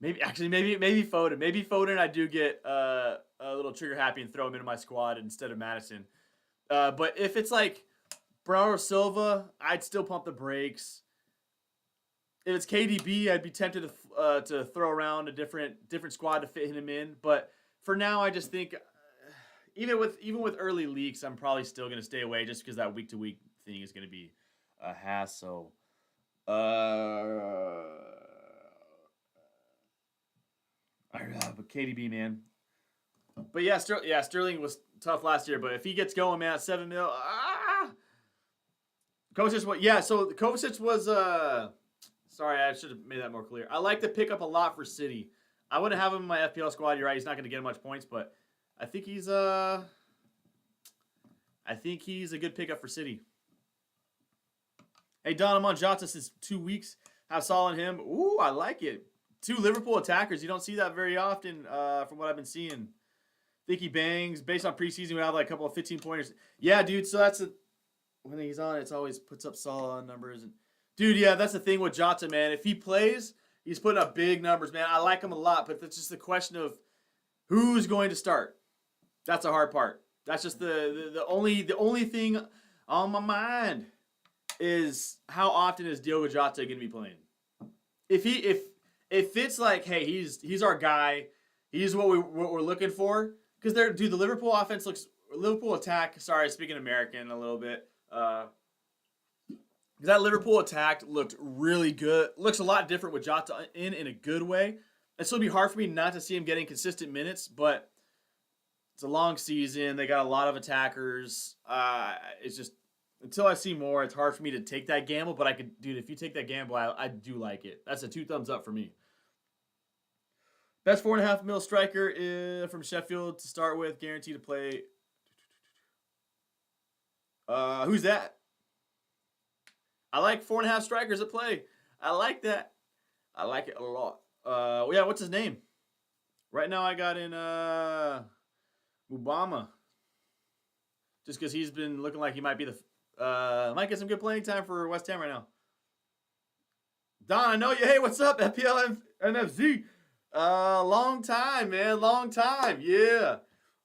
maybe Foden. Maybe Foden I do get a little trigger happy and throw him into my squad instead of Maddison. But if it's like Bernardo Silva, I'd still pump the brakes. If it's KDB, I'd be tempted to throw around a different squad to fit him in. But for now, I just think even with early leaks, I'm probably still going to stay away just because that week to week thing is going to be a hassle. But KDB, man. But yeah, Sterling was tough last year. But if he gets going, man, at 7 mil, Kovacic, yeah. So Kovacic was sorry, I should have made that more clear. I like to pick up a lot for City. I wouldn't have him in my FPL squad. You're right, he's not going to get much points, but I think he's a good pickup for City. Hey, Don, I'm on Jota since 2 weeks. Have Salah and him. Ooh, I like it. 2 Liverpool attackers. You don't see that very often from what I've been seeing. Think he bangs. Based on preseason, we have like a couple of 15-pointers. Yeah, dude, so when he's on, it's always puts up Salah numbers. And dude, yeah, that's the thing with Jota, man. If he plays, he's putting up big numbers, man. I like him a lot, but it's just the question of who's going to start. That's a hard part. That's just the only thing on my mind is how often is Diogo Jota going to be playing? If it's like, hey, he's our guy, he's what we're looking for. Because the Liverpool offense Liverpool attack. Sorry, speaking American a little bit. That Liverpool attack looked really good. Looks a lot different with Jota in a good way. And so it'd be hard for me not to see him getting consistent minutes, but it's a long season. They got a lot of attackers. It's just until I see more, it's hard for me to take that gamble. But if you take that gamble, I do like it. That's a 2 thumbs up for me. Best 4.5 mil striker from Sheffield to start with, guaranteed to play. Who's that? I like 4.5 strikers at play. I like that. I like it a lot. Yeah, what's his name? Right now I got in Mubama. Just because he's been looking like he might be might get some good playing time for West Ham right now. Don, I know you. Hey, what's up? FPL NFC. Long time, man. Long time. Yeah.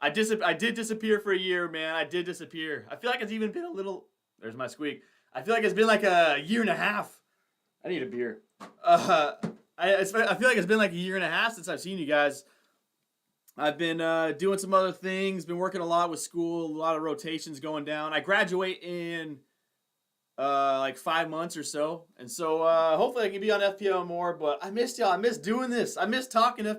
I did disappear for a year, man. I did disappear. I feel like it's even been a little. There's my squeak. I feel like it's been like a year and a half. I need a beer. I feel like it's been like a year and a half since I've seen you guys. I've been doing some other things. Been working a lot with school. A lot of rotations going down. I graduate in like 5 months or so, and so hopefully I can be on FPL more. But I missed y'all. I miss doing this. I miss talking FPL.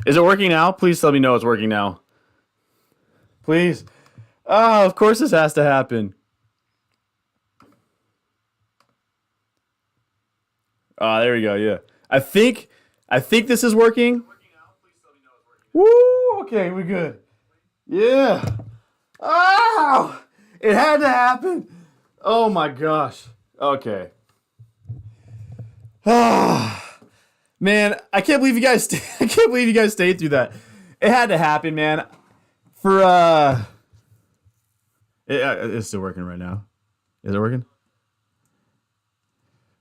Is it working now? Please let me know it's working now. Please. Oh, of course this has to happen. Ah, there we go. Yeah, I think this is working. Woo! Okay, we good. Yeah. Oh, it had to happen. Oh my gosh. Okay. Ah, man, I can't believe you guys. I can't believe you guys stayed through that. It had to happen, man. For it's still working right now. Is it working?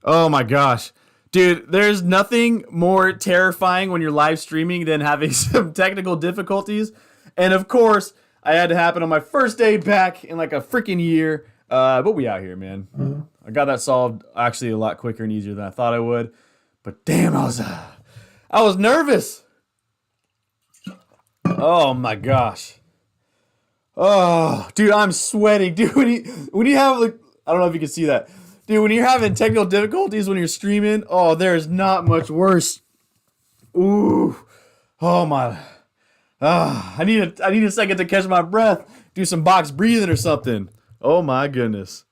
Oh my gosh. Dude, there's nothing more terrifying when you're live streaming than having some technical difficulties. And of course, I had to happen on my first day back in like a freaking year. But we out here, man. I got that solved actually a lot quicker and easier than I thought I would. But damn, I was nervous. Oh my gosh. Oh, dude, I'm sweating. Dude, when you have like, I don't know if you can see that. Dude, when you're having technical difficulties when you're streaming, oh, there's not much worse. Ooh. Oh my. I need a second to catch my breath. Do some box breathing or something. Oh my goodness.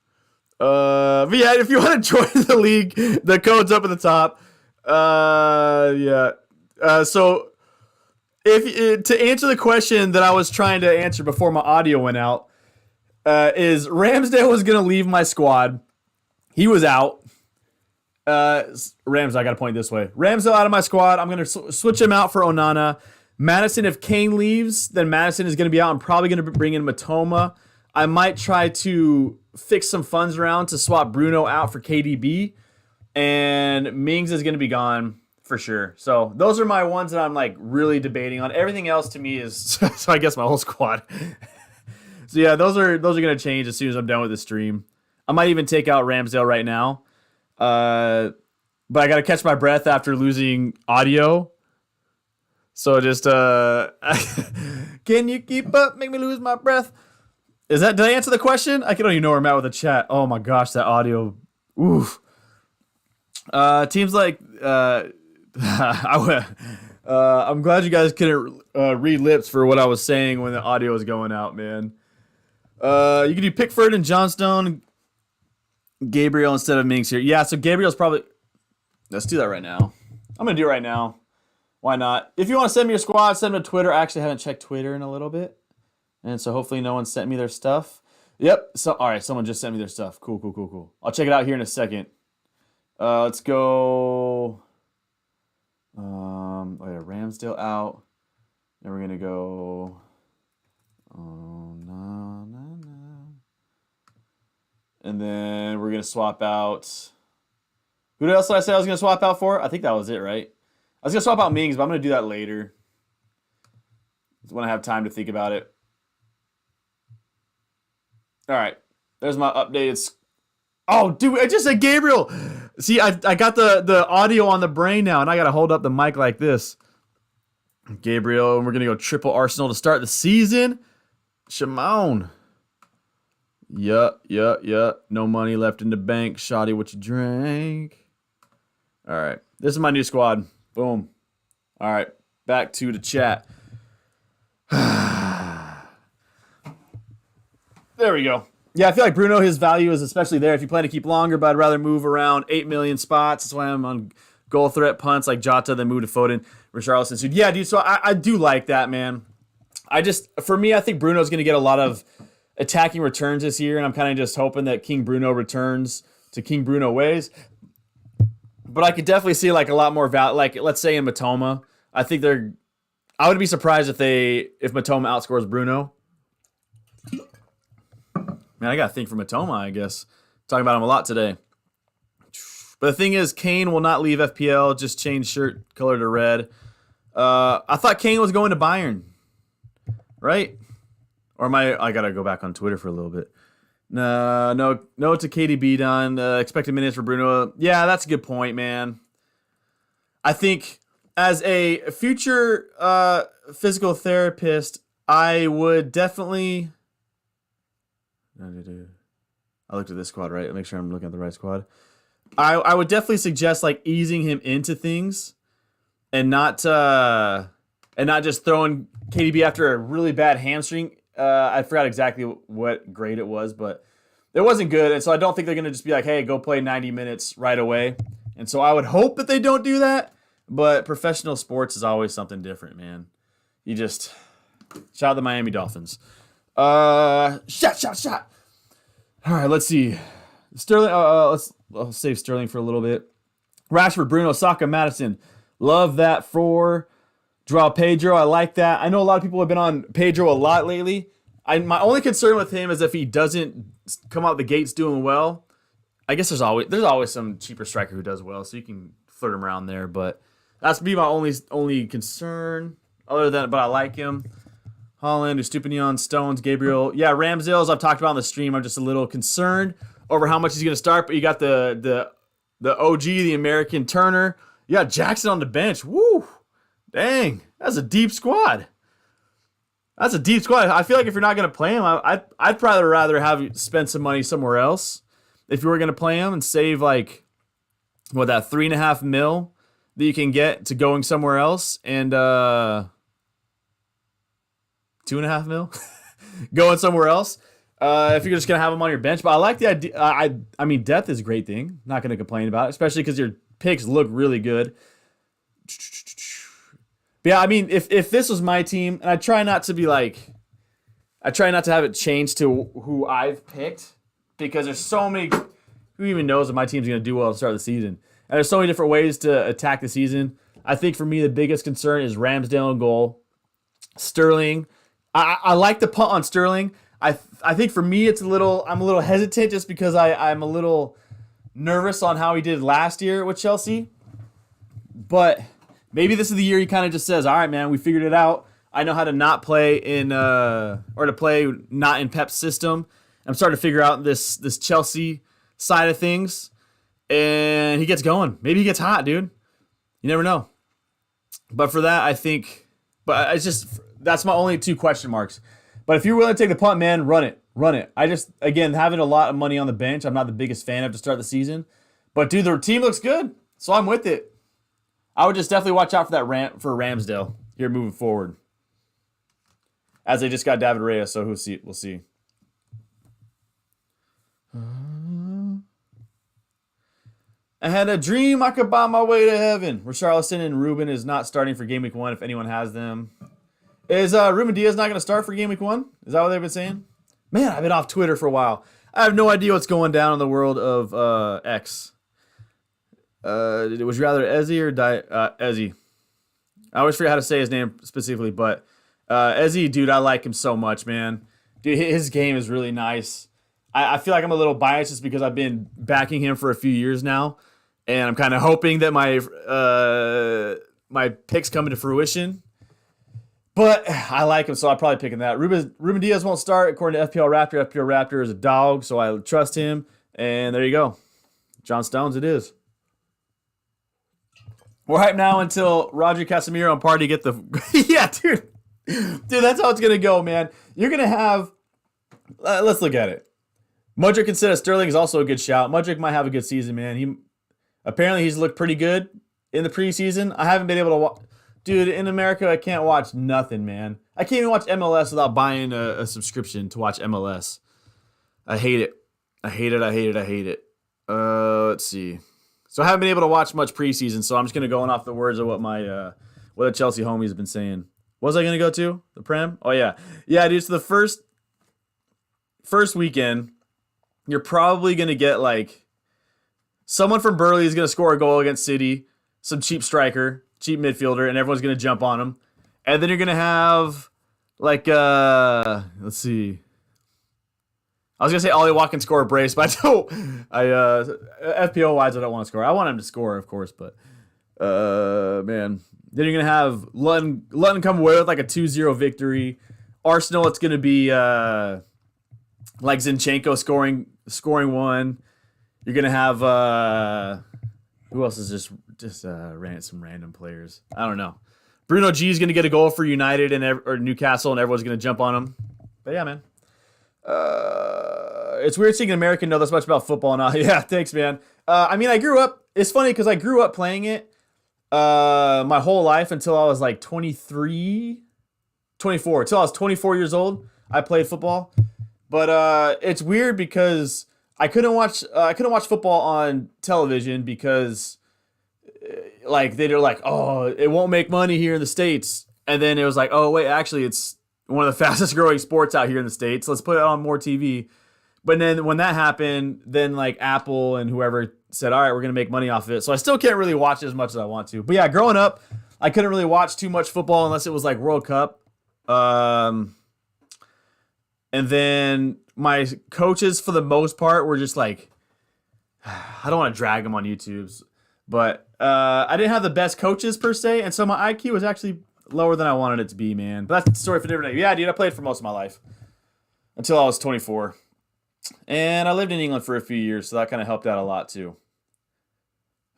But yeah, if you want to join the league, the code's up at the top. Yeah. So to answer the question that I was trying to answer before my audio went out, is Ramsdale was going to leave my squad. He was out. Rams, I got to point this way. Ramsdale out of my squad. I'm going to switch him out for Onana. Maddison, if Kane leaves, then Maddison is going to be out. I'm probably going to bring in Matoma. I might try to fix some funds around to swap Bruno out for KDB. And Mings is going to be gone for sure. So those are my ones that I'm like really debating on. Everything else to me is, so I guess my whole squad. So yeah, those are going to change as soon as I'm done with the stream. I might even take out Ramsdale right now. But I got to catch my breath after losing audio. So just, can you keep up? Make me lose my breath. Did I answer the question? I don't even know where I'm at with the chat. Oh my gosh, that audio. Oof. Teams like, I'm glad you guys couldn't read lips for what I was saying when the audio was going out, man. You can do Pickford and Johnstone, Gabriel instead of Mings here. Yeah, so Gabriel's probably... Let's do that right now. I'm going to do it right now. Why not? If you want to send me your squad, send them to Twitter. I actually haven't checked Twitter in a little bit. And so hopefully no one sent me their stuff. Yep. So all right, someone just sent me their stuff. Cool. I'll check it out here in a second. Let's go... Oh yeah, Ramsdale out. Then we're going to go... And then we're going to swap out... Who else did I say I was going to swap out for? I think that was it, right? I was going to swap out Mings, but I'm going to do that later. When I have time to think about it. All right. There's my updated... Oh, dude, I just said Gabriel. See, I got the audio on the brain now, and I got to hold up the mic like this. Gabriel, and we're going to go triple Arsenal to start the season. Shimon. Yup. No money left in the bank. Shoddy, what you drank? All right. This is my new squad. Boom. All right. Back to the chat. There we go. Yeah, I feel like Bruno, his value is especially there if you plan to keep longer, but I'd rather move around 8 million spots. That's why I'm on goal threat punts like Jota, then move to Foden, Richarlison. So yeah, dude, so I do like that, man. For me, I think Bruno's going to get a lot of attacking returns this year, and I'm kind of just hoping that King Bruno returns to King Bruno ways. But I could definitely see like a lot more value. Like let's say in Matoma, I think I would be surprised if Matoma outscores Bruno. Man, I got to think for Matoma, I guess. Talking about him a lot today. But the thing is, Kane will not leave FPL. Just change shirt color to red. I thought Kane was going to Bayern, right? Or I got to go back on Twitter for a little bit. No to KDB done. Expected minutes for Bruno. Yeah, that's a good point, man. I think as a future physical therapist, I would definitely... I looked at this squad, right? Make sure I'm looking at the right squad. I would definitely suggest like easing him into things and not just throwing KDB after a really bad hamstring. I forgot exactly what grade it was, but it wasn't good. And so I don't think they're going to just be like, hey, go play 90 minutes right away. And so I would hope that they don't do that. But professional sports is always something different, man. You just shout out the Miami Dolphins. Shot. All right, let's see. Sterling. I'll save Sterling for a little bit. Rashford, Bruno, Saka, Maddison. Love that for Draw Pedro. I like that. I know a lot of people have been on Pedro a lot lately. My only concern with him is if he doesn't come out the gates doing well. I guess there's always some cheaper striker who does well, so you can flirt him around there. But that's be my only concern. Other than, but I like him. Holland, Estupinian, Stones, Gabriel. Yeah, Ramsdale, as I've talked about on the stream, I'm just a little concerned over how much he's going to start. But you got the OG, the American Turner. You got Jackson on the bench. Woo! Dang, that's a deep squad. That's a deep squad. I feel like if you're not going to play him, I'd probably rather have you spend some money somewhere else if you were going to play him and save like, what, that $3.5 million that you can get to going somewhere else, and $2.5 million going somewhere else. If you're just gonna have them on your bench, but I like the idea. I mean, depth is a great thing. Not gonna complain about it, especially because your picks look really good. But yeah, I mean, if this was my team, and I try not to have it change to who I've picked, because there's so many. Who even knows if my team's gonna do well to start the season? And there's so many different ways to attack the season. I think for me, the biggest concern is Ramsdale in goal. Sterling. I like the punt on Sterling. I think for me, I'm a little hesitant just because I'm a little nervous on how he did last year with Chelsea. But maybe this is the year he kind of just says, all right, man, we figured it out. I know how to not play to play not in Pep's system. I'm starting to figure out this Chelsea side of things. And he gets going. Maybe he gets hot, dude. You never know. But for that, I think, but it's just, that's my only 2 question marks. But if you're willing to take the punt, man, run it. Run it. I just, again, having a lot of money on the bench, I'm not the biggest fan of to start the season. But, dude, the team looks good, so I'm with it. I would just definitely watch out for that for Ramsdale here moving forward. As they just got David Reyes, so we'll see. I had a dream I could buy my way to heaven. Richarlison and Ruben is not starting for Game Week 1 if anyone has them. Is Ruben Diaz not going to start for Game Week 1? Is that what they've been saying? Man, I've been off Twitter for a while. I have no idea what's going down in the world of X. It was rather Ezzy or Ezzy. I always forget how to say his name specifically, but Ezzy, dude, I like him so much, man. Dude, his game is really nice. I feel like I'm a little biased just because I've been backing him for a few years now, and I'm kind of hoping that my picks come into fruition. But I like him, so I'll probably pick that. Ruben Diaz won't start according to FPL Raptor. FPL Raptor is a dog, so I trust him. And there you go. John Stones it is. We're hyped now until Roger Casemiro and Party get the... Yeah, dude. Dude, that's how it's going to go, man. You're going to have... let's look at it. Mudryk instead of Sterling is also a good shout. Mudryk might have a good season, man. Apparently he's looked pretty good in the preseason. I haven't been able to watch... Dude, in America, I can't watch nothing, man. I can't even watch MLS without buying a subscription to watch MLS. I hate it. Let's see. So I haven't been able to watch much preseason, so I'm just going to go off the words of what what the Chelsea homies have been saying. What was I going to go to? The Prem? Oh, yeah. Yeah, dude, so the first weekend, you're probably going to get, like, someone from Burley is going to score a goal against City, some cheap striker, cheap midfielder, and everyone's going to jump on him. And then you're going to have, like, let's see. I was going to say Ollie Watkins score a brace, but FPL-wise, I don't want to score. I want him to score, of course, but, man. Then you're going to have London come away with, like, a 2-0 victory. Arsenal, it's going to be, like, Zinchenko scoring one. You're going to have, who else is just some random players? I don't know. Bruno G is going to get a goal for United or Newcastle, and everyone's going to jump on him. But yeah, man. It's weird seeing an American know this much about football now. Yeah, thanks, man. I mean, it's funny because I grew up playing it my whole life until I was like 24. Until I was 24 years old, I played football. But it's weird because I couldn't watch football on television because like they're like, oh, it won't make money here in the States. And then it was like, oh wait, actually it's one of the fastest growing sports out here in the States. Let's put it on more TV. But then when that happened, then like Apple and whoever said, all right, we're going to make money off of it. So I still can't really watch it as much as I want to. But yeah, growing up, I couldn't really watch too much football unless it was like World Cup. And then my coaches, for the most part, were just like, I don't want to drag them on YouTube. But I didn't have the best coaches per se, and so my IQ was actually lower than I wanted it to be, man. But that's the story for a different day. Yeah, dude, I played for most of my life until I was 24. And I lived in England for a few years, so that kind of helped out a lot too.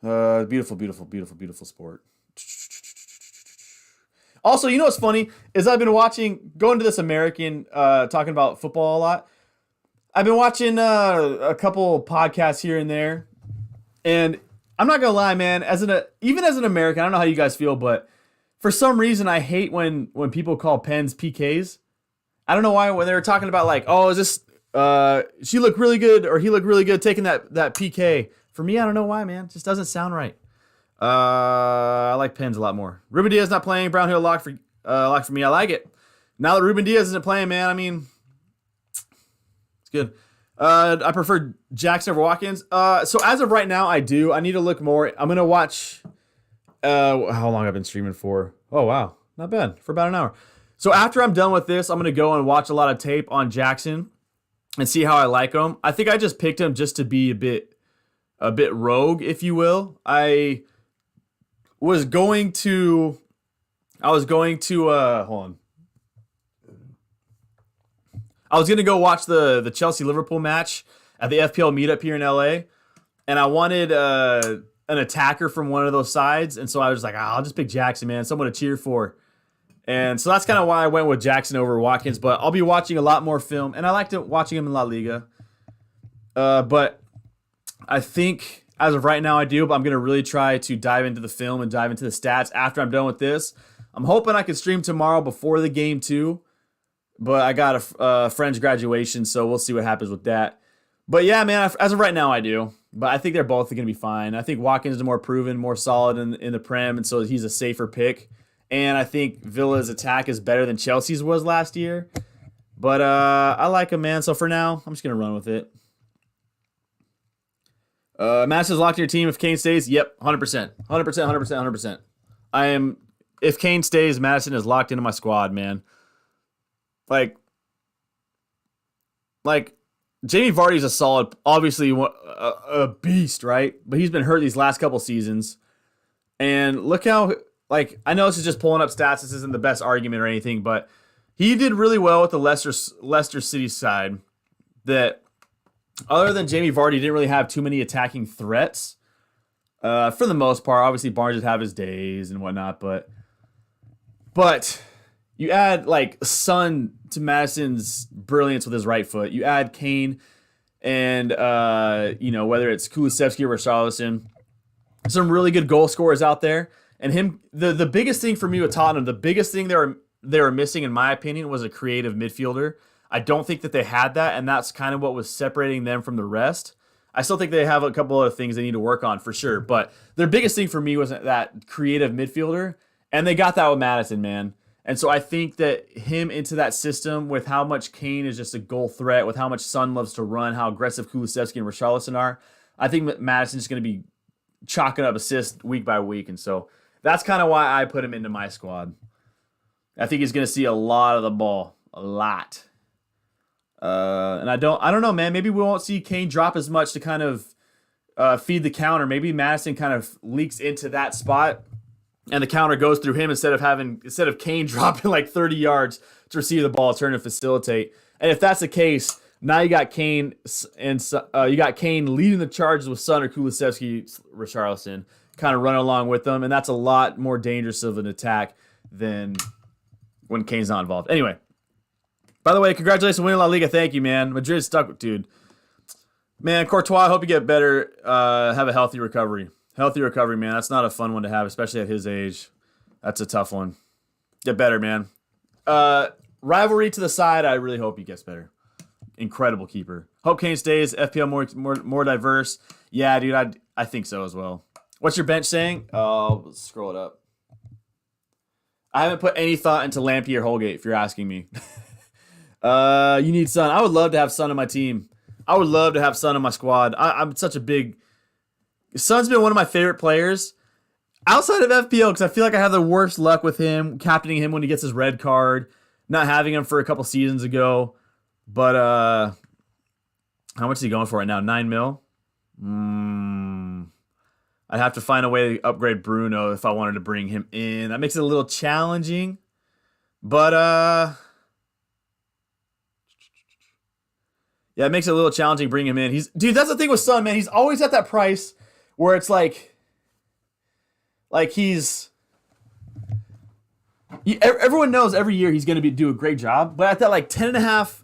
Beautiful, beautiful, beautiful, beautiful sport. Also, you know what's funny is I've been going to this American talking about football a lot. I've been watching a couple podcasts here and there, and I'm not gonna lie, man. Even as an American, I don't know how you guys feel, but for some reason, I hate when people call pens PKs. I don't know why when they were talking about like, oh, is this she looked really good or he looked really good taking that PK. For me, I don't know why, man. It just doesn't sound right. I like pens a lot more. Ruben Diaz not playing. Brownhill lock for me. I like it. Now that Ruben Diaz isn't playing, man, I mean, it's good. I prefer Jackson over Watkins. So as of right now, I do. I need to look more. I'm gonna watch. How long I've been streaming for? Oh wow, not bad for about an hour. So after I'm done with this, I'm gonna go and watch a lot of tape on Jackson and see how I like him. I think I just picked him just to be a bit rogue, if you will. I was going to hold on. I was gonna go watch the Chelsea-Liverpool match at the FPL meetup here in LA, and I wanted an attacker from one of those sides, and so I was like, I'll just pick Jackson, man, someone to cheer for. And so that's kind of why I went with Jackson over Watkins, but I'll be watching a lot more film, and I liked watching him in La Liga. But I think as of right now I do, but I'm going to really try to dive into the film and dive into the stats after I'm done with this. I'm hoping I can stream tomorrow before the game too, but I got a friend's graduation, so we'll see what happens with that. But yeah, man, as of right now I do. But I think they're both going to be fine. I think Watkins is more proven, more solid in the Prem, and so he's a safer pick. And I think Villa's attack is better than Chelsea's was last year. But I like him, man. So for now, I'm just going to run with it. Maddison's locked in your team if Kane stays? Yep, 100%. 100%. If Kane stays, Maddison is locked into my squad, man. Like Jamie Vardy's a solid, obviously a beast, right? But he's been hurt these last couple seasons. And look how, I know this is just pulling up stats. This isn't the best argument or anything, but he did really well with the Leicester City side that, other than Jamie Vardy, didn't really have too many attacking threats. For the most part, obviously Barnes would have his days and whatnot, but you add Son to Maddison's brilliance with his right foot. You add Kane and whether it's Kulusevski or Richarlison, some really good goal scorers out there. And him, the biggest thing for me with Tottenham, the biggest thing they were missing, in my opinion, was a creative midfielder. I don't think that they had that, and that's kind of what was separating them from the rest. I still think they have a couple other things they need to work on for sure, but their biggest thing for me was that creative midfielder, and they got that with Maddison, man. And so I think that him into that system with how much Kane is just a goal threat, with how much Son loves to run, how aggressive Kulusevski and Richarlison are, I think Maddison's going to be chalking up assists week by week, and so that's kind of why I put him into my squad. I think he's going to see a lot of the ball. A lot. And I don't know, man. Maybe we won't see Kane drop as much to kind of feed the counter. Maybe Maddison kind of leaks into that spot, and the counter goes through him instead of Kane dropping 30 yards to receive the ball, turn and facilitate. And if that's the case, now you got Kane leading the charges with Son or Kulusevski, Richarlison, kind of run along with them, and that's a lot more dangerous of an attack than when Kane's not involved. Anyway, by the way, congratulations on winning La Liga. Thank you, man. Madrid stuck, dude. Man, Courtois, I hope you get better. Have a healthy recovery. Healthy recovery, man. That's not a fun one to have, especially at his age. That's a tough one. Get better, man. Rivalry to the side, I really hope he gets better. Incredible keeper. Hope Kane stays. FPL more diverse. Yeah, dude, I think so as well. What's your bench saying? Let's scroll it up. I haven't put any thought into Lampy or Holgate, if you're asking me. You need Son. I would love to have Son on my team. I would love to have Son on my squad. I'm such a big... Son's been one of my favorite players outside of FPL because I feel like I have the worst luck with him, captaining him when he gets his red card, not having him for a couple seasons ago. But how much is he going for right now? 9 mil? I'd have to find a way to upgrade Bruno if I wanted to bring him in. That makes it a little challenging. But, yeah, it makes it a little challenging bringing him in. Dude, that's the thing with Son, man. He's always at that price where it's like everyone knows every year he's going to do a great job. But at that like 10.5,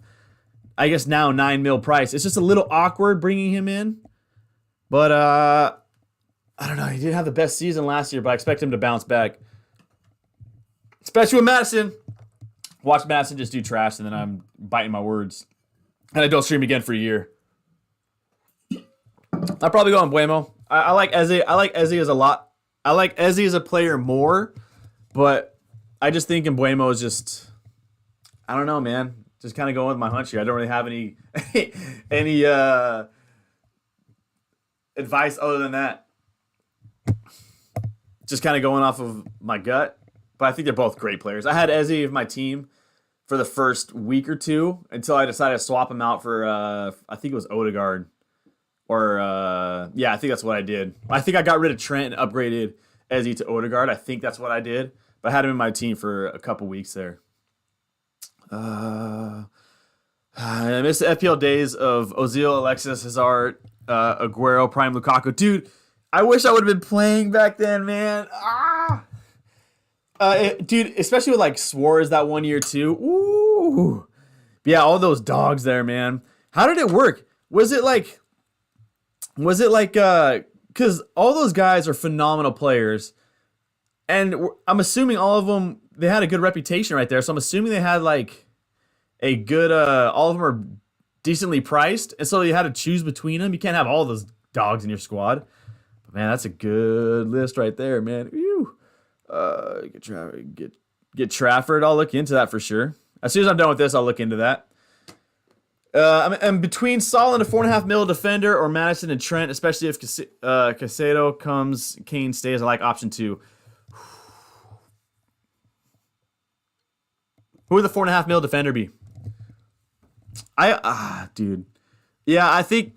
I guess now 9 mil price, it's just a little awkward bringing him in. But, I don't know. He didn't have the best season last year, but I expect him to bounce back. Especially with Maddison. Watch Maddison just do trash, and then I'm biting my words. And I don't stream again for a year. I'll probably go on Buemo. I like Eze. I like Eze as a lot. I like Eze as a player more, but I just think in Buemo is just, I don't know, man. Just kind of going with my hunch here. I don't really have any advice other than that. Just kind of going off of my gut. But I think they're both great players. I had Eze of my team for the first week or two until I decided to swap him out for, I think it was Odegaard. Or, yeah, I think that's what I did. I think I got rid of Trent and upgraded Eze to Odegaard. I think that's what I did. But I had him in my team for a couple weeks there. I miss the FPL days of Ozil, Alexis, Hazard, Aguero, Prime, Lukaku. Dude, I wish I would have been playing back then, man. Dude, especially with like Suarez that 1 year too. Ooh. Yeah, all those dogs there, man. How did it work? Was it like, because all those guys are phenomenal players, and I'm assuming all of them, they had a good reputation right there. So I'm assuming they had like a good, all of them are decently priced, and so you had to choose between them. You can't have all those dogs in your squad. But man, that's a good list right there, man. Ew. Get Trafford. I'll look into that for sure. As soon as I'm done with this, I'll look into that. I'm between Salah and a 4.5 mil defender or Maddison and Trent, especially if Caicedo comes, Kane stays. I like option 2. Who would the 4.5 mil defender be? Dude. Yeah, I think.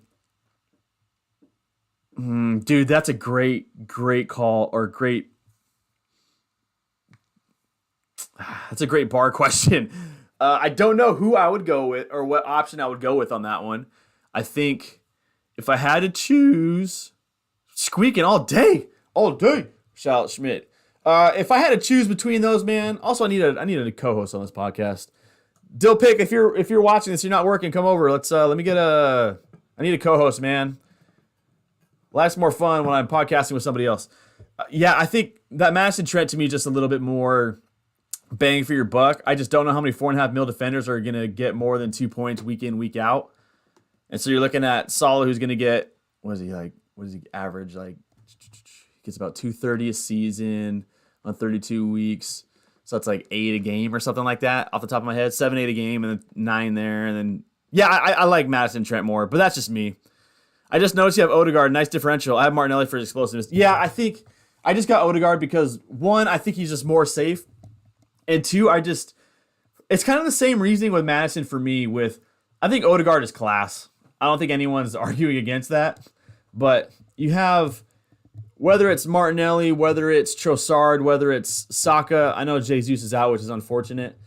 Dude, that's a great call or great. That's a great bar question. I don't know who I would go with or what option I would go with on that one. I think if I had to choose, squeaking all day. Shout out Schmidt. If I had to choose between those, man. Also, I need a co-host on this podcast. Dill Pick, if you're watching this, you're not working, come over. Let me get I need a co-host, man. Life's more fun when I'm podcasting with somebody else. Yeah, I think that Maddison Trent to me just a little bit more bang for your buck. I just don't know how many 4.5 mil defenders are going to get more than 2 points week in, week out. And so you're looking at Salah, who's going to get, what does he average? Like, he gets about 230 a season on 32 weeks. So that's like 8 a game or something like that off the top of my head. 7, 8 a game and then 9 there. And then, yeah, I like Maddison Trent more, but that's just me. I just noticed you have Odegaard, nice differential. I have Martinelli for his explosiveness. Yeah, I think I just got Odegaard because, one, I think he's just more safe. And two, it's kind of the same reasoning with Maddison for me I think Odegaard is class. I don't think anyone's arguing against that. But you have, whether it's Martinelli, whether it's Trossard, whether it's Saka, I know Jesus is out, which is unfortunate.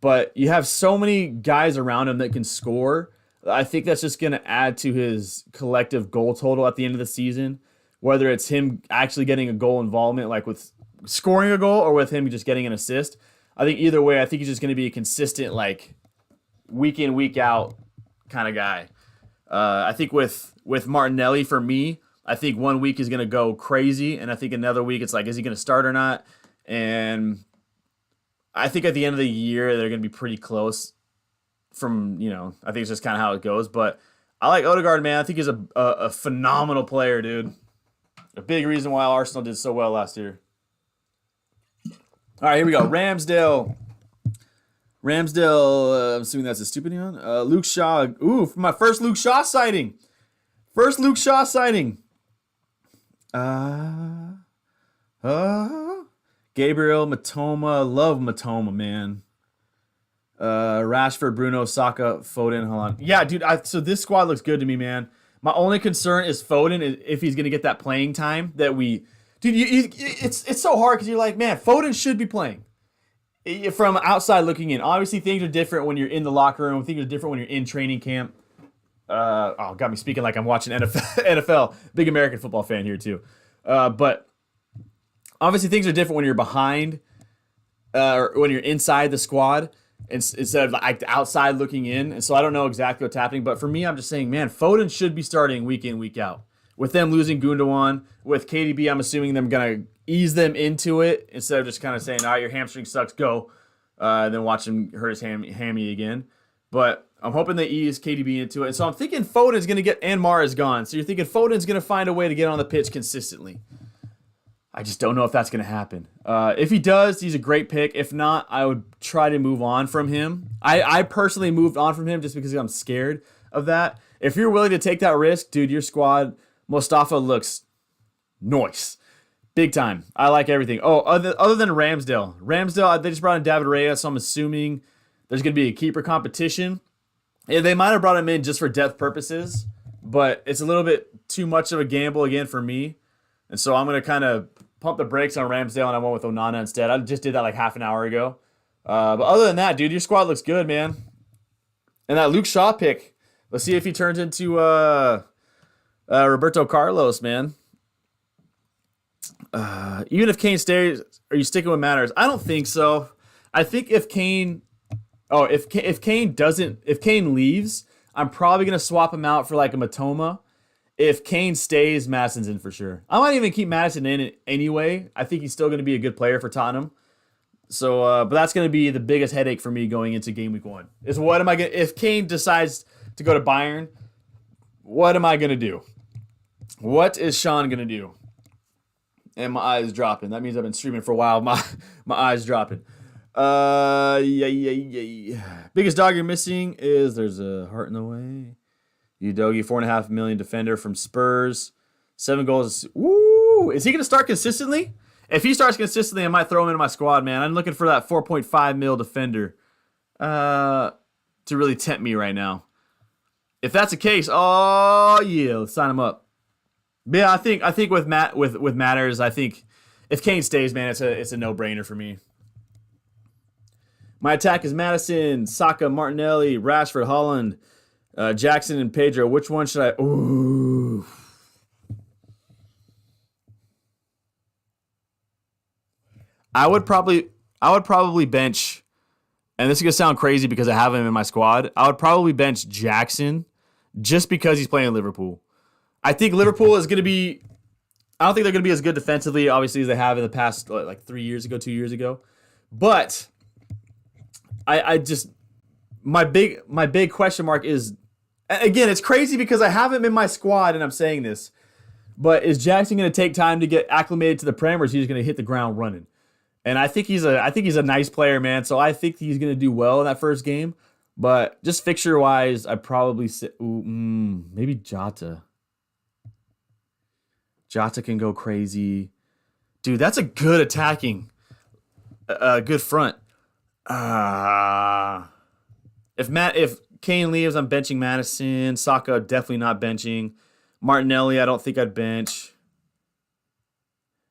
But you have so many guys around him that can score. I think that's just going to add to his collective goal total at the end of the season. Whether it's him actually getting a goal involvement, like with scoring a goal, or with him just getting an assist. I think either way, I think he's just going to be a consistent, like, week in, week out kind of guy. I think with Martinelli, for me, I think 1 week is going to go crazy, and I think another week it's like, is he going to start or not? And I think at the end of the year, they're going to be pretty close from, I think it's just kind of how it goes. But I like Odegaard, man. I think he's a phenomenal player, dude. A big reason why Arsenal did so well last year. All right, here we go. Ramsdale, I'm assuming that's a stupid one. Luke Shaw. Ooh, my first Luke Shaw sighting. Gabriel Matoma. Love Matoma, man. Rashford, Bruno, Saka, Foden, Haaland. Yeah, dude, so this squad looks good to me, man. My only concern is Foden, if he's going to get that playing time that we... Dude, it's so hard because you're like, man, Foden should be playing. From outside looking in. Obviously, things are different when you're in the locker room. Things are different when you're in training camp. Got me speaking like I'm watching NFL. Big American football fan here, too. But obviously, things are different when you're behind or when you're inside the squad instead of like the outside looking in. And so I don't know exactly what's happening. But for me, I'm just saying, man, Foden should be starting week in, week out. With them losing Gundogan, with KDB, I'm assuming them going to ease them into it instead of just kind of saying, all right, your hamstring sucks, go. And then watch him hurt his hammy again. But I'm hoping they ease KDB into it. And so I'm thinking Foden's going to get, and Mara's gone. So you're thinking Foden's going to find a way to get on the pitch consistently. I just don't know if that's going to happen. If he does, he's a great pick. If not, I would try to move on from him. I personally moved on from him just because I'm scared of that. If you're willing to take that risk, dude, your squad, Mustafa looks nice. Big time. I like everything. Oh, other than Ramsdale. Ramsdale, they just brought in David Raya, so I'm assuming there's going to be a keeper competition. Yeah, they might have brought him in just for depth purposes, but it's a little bit too much of a gamble again for me. And so I'm going to kind of pump the brakes on Ramsdale, and I went with Onana instead. I just did that like half an hour ago. But other than that, dude, your squad looks good, man. And that Luke Shaw pick, let's see if he turns into Roberto Carlos, man. Even if Kane stays, are you sticking with Matters? I don't think so. I think if Kane leaves, I'm probably gonna swap him out for like a Matoma. If Kane stays, Maddison's in for sure. I might even keep Maddison in it anyway. I think he's still gonna be a good player for Tottenham. So, but that's gonna be the biggest headache for me going into game week 1. Is what am I gonna if Kane decides to go to Bayern? What am I gonna do? What is Sean gonna do? And my eyes dropping. That means I've been streaming for a while. My eyes dropping. Biggest dog you're missing is there's a heart in the way. Udogie, 4.5 million defender from Spurs. 7 goals. Woo! Is he gonna start consistently? If he starts consistently, I might throw him into my squad, man. I'm looking for that 4.5 mil defender to really tempt me right now. If that's the case, oh yeah, let's sign him up. But yeah, I think with Matters, I think if Kane stays, man, it's a no-brainer for me. My attack is Maddison, Saka, Martinelli, Rashford, Holland, Jackson, and Pedro. Which one should I? Ooh. I would probably bench, and this is gonna sound crazy because I have him in my squad. I would probably bench Jackson just because he's playing Liverpool. I think Liverpool is going to be... I don't think they're going to be as good defensively, obviously, as they have in the past, like 2 years ago. But I just... My big question mark is... Again, it's crazy because I have him in my squad, and I'm saying this. But is Jackson going to take time to get acclimated to the Prem, or is he just going to hit the ground running? And I think he's a nice player, man. So I think he's going to do well in that first game. But just fixture-wise, I'd probably say... maybe Jota. Jota can go crazy. Dude, that's a good attacking. Good front. If Kane leaves, I'm benching Maddison. Saka, definitely not benching. Martinelli, I don't think I'd bench.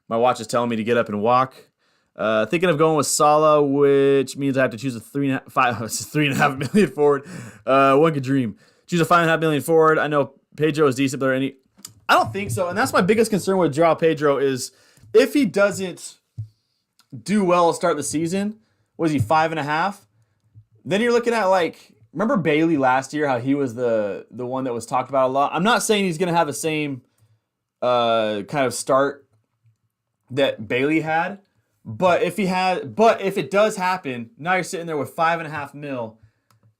My watch is telling me to get up and walk. Thinking of going with Salah, which means I have to choose a 3.5 million forward. One could dream. Choose a 5.5 million forward. I know Pedro is decent, but are any... I don't think so, and that's my biggest concern with Joao Pedro is if he doesn't do well to start the season, was he 5.5? Then you're looking at remember Bailey last year, how he was the one that was talked about a lot. I'm not saying he's going to have the same kind of start that Bailey had, but if it does happen, now you're sitting there with 5.5 mil,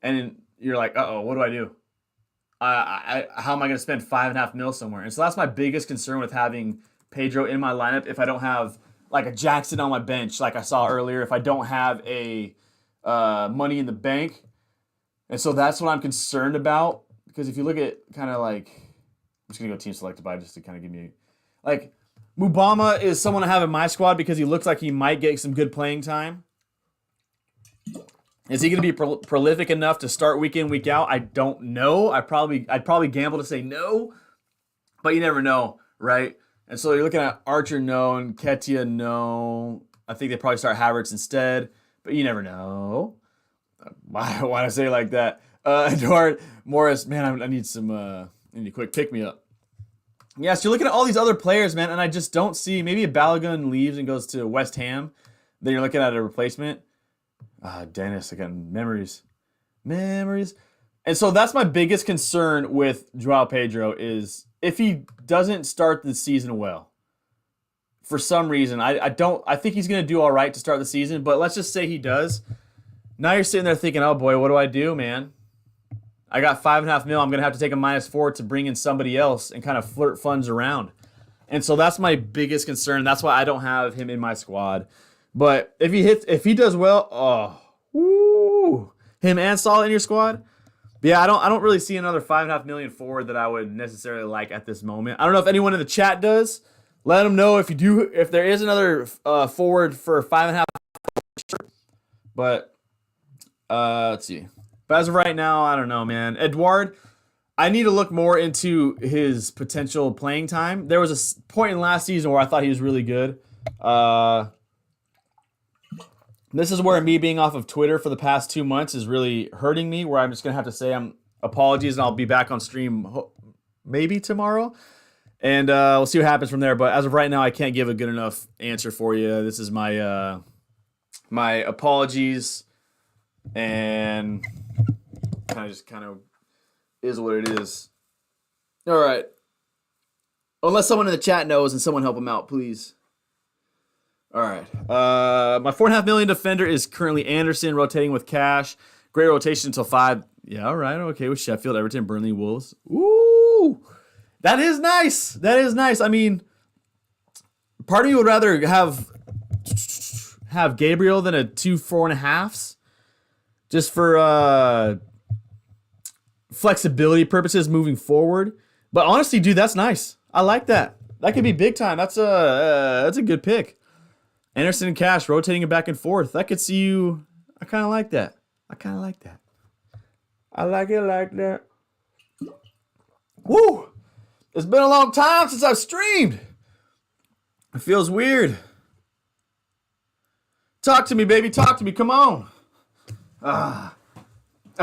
and you're like, what do I do? How am I going to spend 5.5 mil somewhere? And so that's my biggest concern with having Pedro in my lineup. If I don't have like a Jackson on my bench, like I saw earlier, if I don't have a money in the bank, and so that's what I'm concerned about. Because if you look at kind of I'm just gonna go team selected by just to kind of give me Mubama is someone I have in my squad because he looks like he might get some good playing time. Is he going to be prolific enough to start week in, week out? I don't know. I'd probably gamble to say no, but you never know, right? And so you're looking at Archer, no, and Ketia, no. I think they probably start Havertz instead, but you never know. Why do I say it like that? Eduard Morris, man, I need some. I need a quick pick me up. Yeah, so you're looking at all these other players, man, and I just don't see. Maybe if Balogun leaves and goes to West Ham, then you're looking at a replacement. Dennis, again, memories. And so that's my biggest concern with Joao Pedro is if he doesn't start the season well. For some reason, I think he's going to do all right to start the season, but let's just say he does. Now you're sitting there thinking, oh boy, what do I do, man? I got $5.5 million. I'm going to have to take a -4 to bring in somebody else and kind of flirt funds around. And so that's my biggest concern. That's why I don't have him in my squad. But if he does well, him and Salah in your squad. Yeah, I don't really see another $5.5 million forward that I would necessarily like at this moment. I don't know if anyone in the chat does. Let them know if there is another forward for 5.5. But let's see. But as of right now, I don't know, man. Eduard, I need to look more into his potential playing time. There was a point in last season where I thought he was really good. This is where me being off of Twitter for the past 2 months is really hurting me, where I'm just going to have to say apologies, and I'll be back on stream maybe tomorrow. And we'll see what happens from there. But as of right now, I can't give a good enough answer for you. This is my my apologies, and kind of is what it is. All right. Unless someone in the chat knows and someone help him out, please. All right. My $4.5 million defender is currently Anderson, rotating with cash. Great rotation until 5. Yeah, all right. Okay, with Sheffield, Everton, Burnley, Wolves. Ooh, that is nice. That is nice. I mean, part of me would rather have Gabriel than a 2 4.5s, just for flexibility purposes moving forward. But honestly, dude, that's nice. I like that. That could be big time. That's a good pick. Anderson and Cash rotating it back and forth. I could see you. I kind of like that. I like it like that. Woo! It's been a long time since I've streamed. It feels weird. Talk to me, baby. Talk to me. Come on. I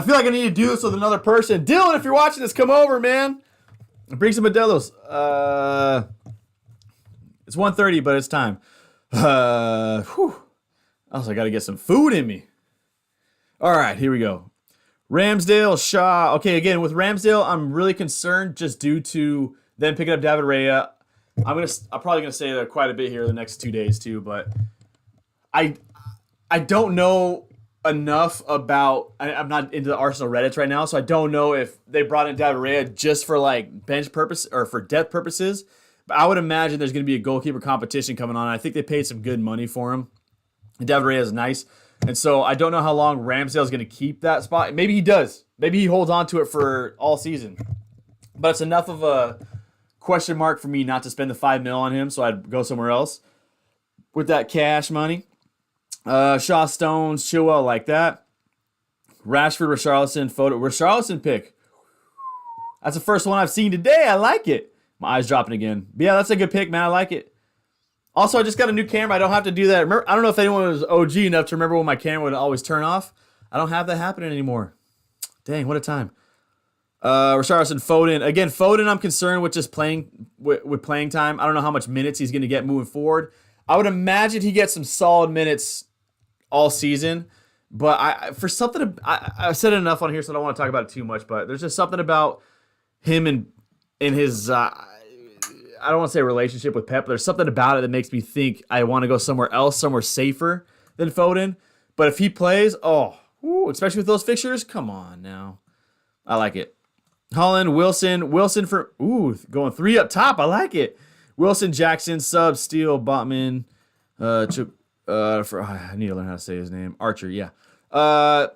feel like I need to do this with another person. Dylan, if you're watching this, come over, man. Bring some Modelos. It's 1:30, but it's time. Also, I got to get some food in me. All right, here we go. Ramsdale, Shaw. Okay, again, with Ramsdale, I'm really concerned just due to them picking up David Raya. I'm probably gonna say that quite a bit here the next 2 days too, but I don't know enough about. I'm not into the Arsenal Reddits right now, so I don't know if they brought in David Raya just for like bench purpose or for depth purposes. But I would imagine there's going to be a goalkeeper competition coming on. I think they paid some good money for him. And David Raya is nice. And so I don't know how long Ramsdale is going to keep that spot. Maybe he does. Maybe he holds on to it for all season. But it's enough of a question mark for me not to spend the $5 million on him, so I'd go somewhere else with that cash money. Shaw, Stones, Chilwell, like that. Rashford, Richarlison, Foden. Richarlison pick. That's the first one I've seen today. I like it. My eye's dropping again. But yeah, that's a good pick, man. I like it. Also, I just got a new camera. I don't have to do that. Remember, I don't know if anyone was OG enough to remember when my camera would always turn off. I don't have that happening anymore. Dang, what a time. Richarlison, Foden. Again, Foden, I'm concerned with just playing with playing time. I don't know how much minutes he's going to get moving forward. I would imagine he gets some solid minutes all season. But I've said it enough on here, so I don't want to talk about it too much. But there's just something about him and his, I don't want to say relationship with Pep, but there's something about it that makes me think I want to go somewhere else, somewhere safer than Foden. But if he plays, especially with those fixtures, come on now. I like it. Holland, Wilson for, going 3 up top. I like it. Wilson, Jackson, Sub, Steele, Botman, I need to learn how to say his name. Archer, yeah. I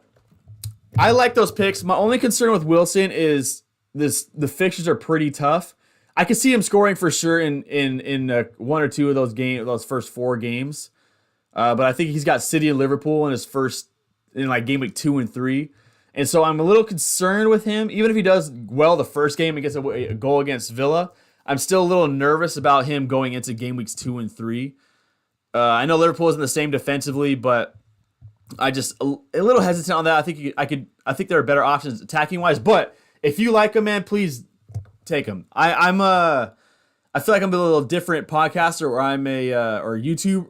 like those picks. My only concern with Wilson is the fixtures are pretty tough. I can see him scoring for sure in 1 or 2 of those first 4 games. But I think he's got City and Liverpool in his first, in like game week 2 and 3. And so I'm a little concerned with him. Even if he does well the first game and gets a goal against Villa, I'm still a little nervous about him going into game weeks 2 and 3. I know Liverpool isn't the same defensively, but I just a little hesitant on that. I think there are better options attacking wise. But if you like him, man, please take him. I feel like I'm a little different podcaster, or I'm a or YouTube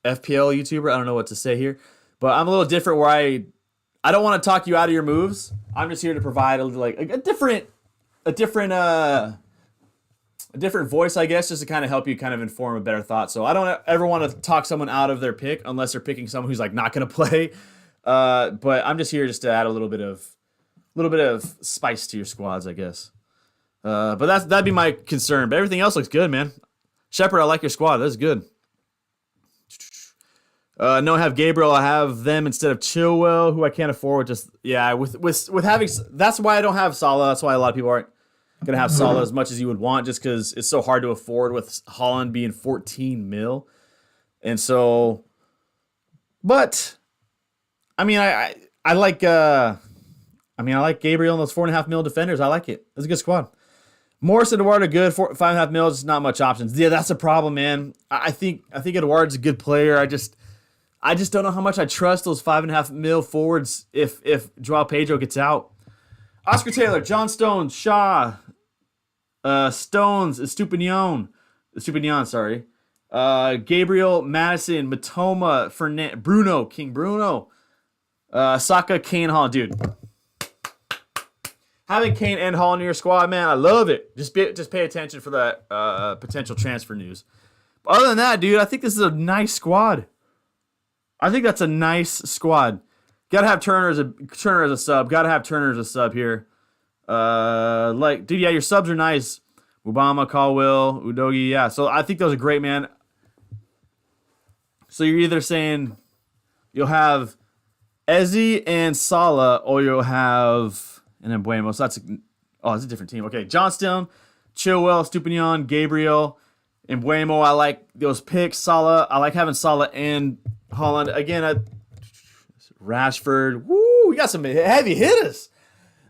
FPL YouTuber. I don't know what to say here, but I'm a little different where I don't want to talk you out of your moves. I'm just here to provide a different voice, I guess, just to kind of help you kind of inform a better thought. So I don't ever want to talk someone out of their pick unless they're picking someone who's like not going to play. But I'm just here just to add a little bit of spice to your squads, I guess. But that'd be my concern. But everything else looks good, man. Shepard, I like your squad. That's good. No, I have Gabriel. I have them instead of Chilwell, who I can't afford. With having, that's why I don't have Salah. That's why a lot of people aren't gonna have Salah as much as you would want, just because it's so hard to afford with Haaland being 14 mil. And so, but I mean, I like Gabriel and those 4.5 mil defenders. I like it. It's a good squad. Morris and Edouard are good. 5.5 mil, just not much options. Yeah, that's a problem, man. I think Edouard's a good player. I just don't know how much I trust those 5.5 mil forwards if Joao Pedro gets out. Oscar Taylor, John Stones, Shaw, Stones, Estupinian, sorry. Gabriel, Maddison, Matoma, Bruno, King Bruno, Saka, Kane, Hall. Dude, having Kane and Hall in your squad, man, I love it. Just pay attention for that potential transfer news. But other than that, dude, I think this is a nice squad. I think that's a nice squad. Gotta have Turner as a sub. Gotta have Turner as a sub here. Dude, yeah, your subs are nice. Obama, Caldwell, Udogi, yeah. So I think those are great, man. So you're either saying you'll have Ezzy and Salah, or you'll have and then Bueno. So it's a different team. Okay, Johnstone, Chilwell, Stupinian, Gabriel, and Bueno. I like those picks. Salah, I like having Salah and Haaland. Again, Rashford. Woo, we got some heavy hitters.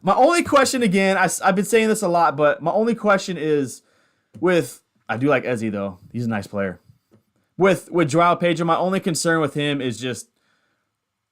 My only question, again, I've been saying this a lot, but my only question is I do like Ezzy, though. He's a nice player. With Joao Pedro, my only concern with him is just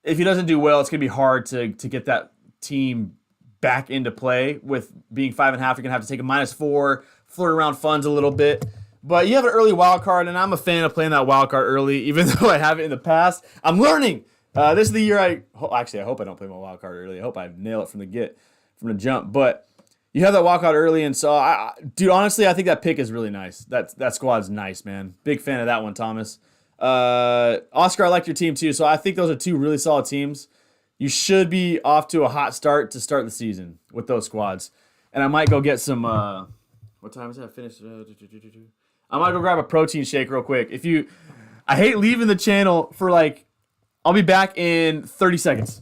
if he doesn't do well, it's going to be hard to get that team back into play. With being 5.5, you're going to have to take a -4, flirt around funds a little bit. But you have an early wild card, and I'm a fan of playing that wild card early, even though I have it in the past. I'm learning. This is the year I hope I don't play my wild card early. I hope I nail it from the jump. But you have that wild card early, and so dude, honestly, I think that pick is really nice. That squad's nice, man. Big fan of that one, Thomas. Oscar, I like your team too. So I think those are two really solid teams. You should be off to a hot start to start the season with those squads. And I might go get some. What time is that? Finished. I might go grab a protein shake real quick. I hate leaving the channel for I'll be back in 30 seconds.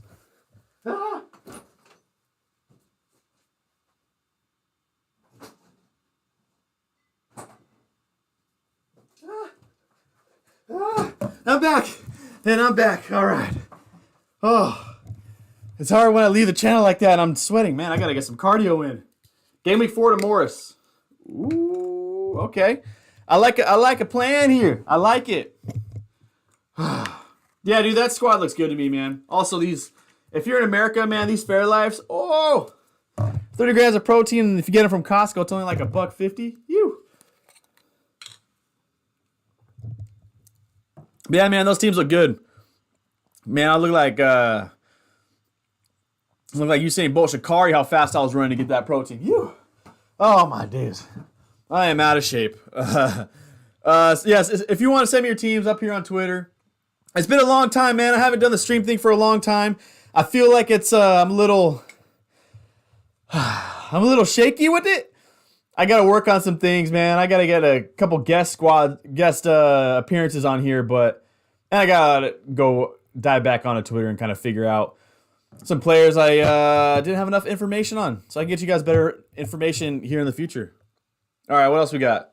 I'm back. And I'm back. All right. Oh, it's hard when I leave the channel like that. I'm sweating, man. I got to get some cardio in. Game week 4 to Morris. Ooh, okay. I like a plan here. I like it. Yeah, dude, that squad looks good to me, man. Also, if you're in America, man, these Fairlifes, 30 grams of protein, and if you get them from Costco, it's only like $1.50. You. Yeah, man, those teams look good. Man, I look like Usain Bolt Shikari, how fast I was running to get that protein. You. Oh my days. I am out of shape. Yes, if you want to send me your teams up here on Twitter. It's been a long time, man. I haven't done the stream thing for a long time. I feel like it's I'm a little shaky with it. I got to work on some things, man. I got to get a couple guest appearances on here, and I got to go dive back onto Twitter and kind of figure out some players I didn't have enough information on. So I can get you guys better information here in the future. All right, what else we got?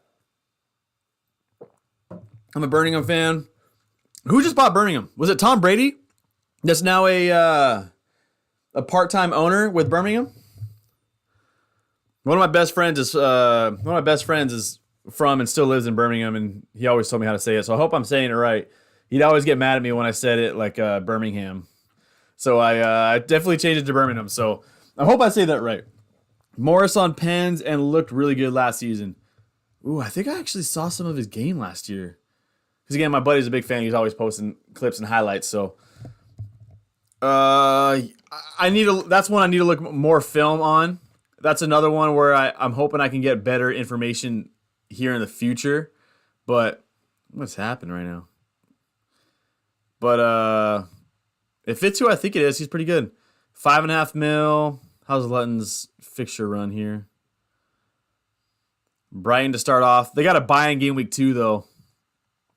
I'm a Birmingham fan. Who just bought Birmingham? Was it Tom Brady? That's now a part-time owner with Birmingham? One of my best friends is from and still lives in Birmingham, and he always told me how to say it. So I hope I'm saying it right. He'd always get mad at me when I said it like Birmingham. So I definitely changed it to Birmingham. So I hope I say that right. Morris on pens and looked really good last season. Ooh, I think I actually saw some of his game last year. Because again, my buddy's a big fan. He's always posting clips and highlights. So that's one I need to look more film on. That's another one where I'm hoping I can get better information here in the future. But what's happening right now? But if it's who I think it is, he's pretty good. 5.5 mil. How's Lutton's fixture run here? Brighton to start off. They got a buy in game week 2 though.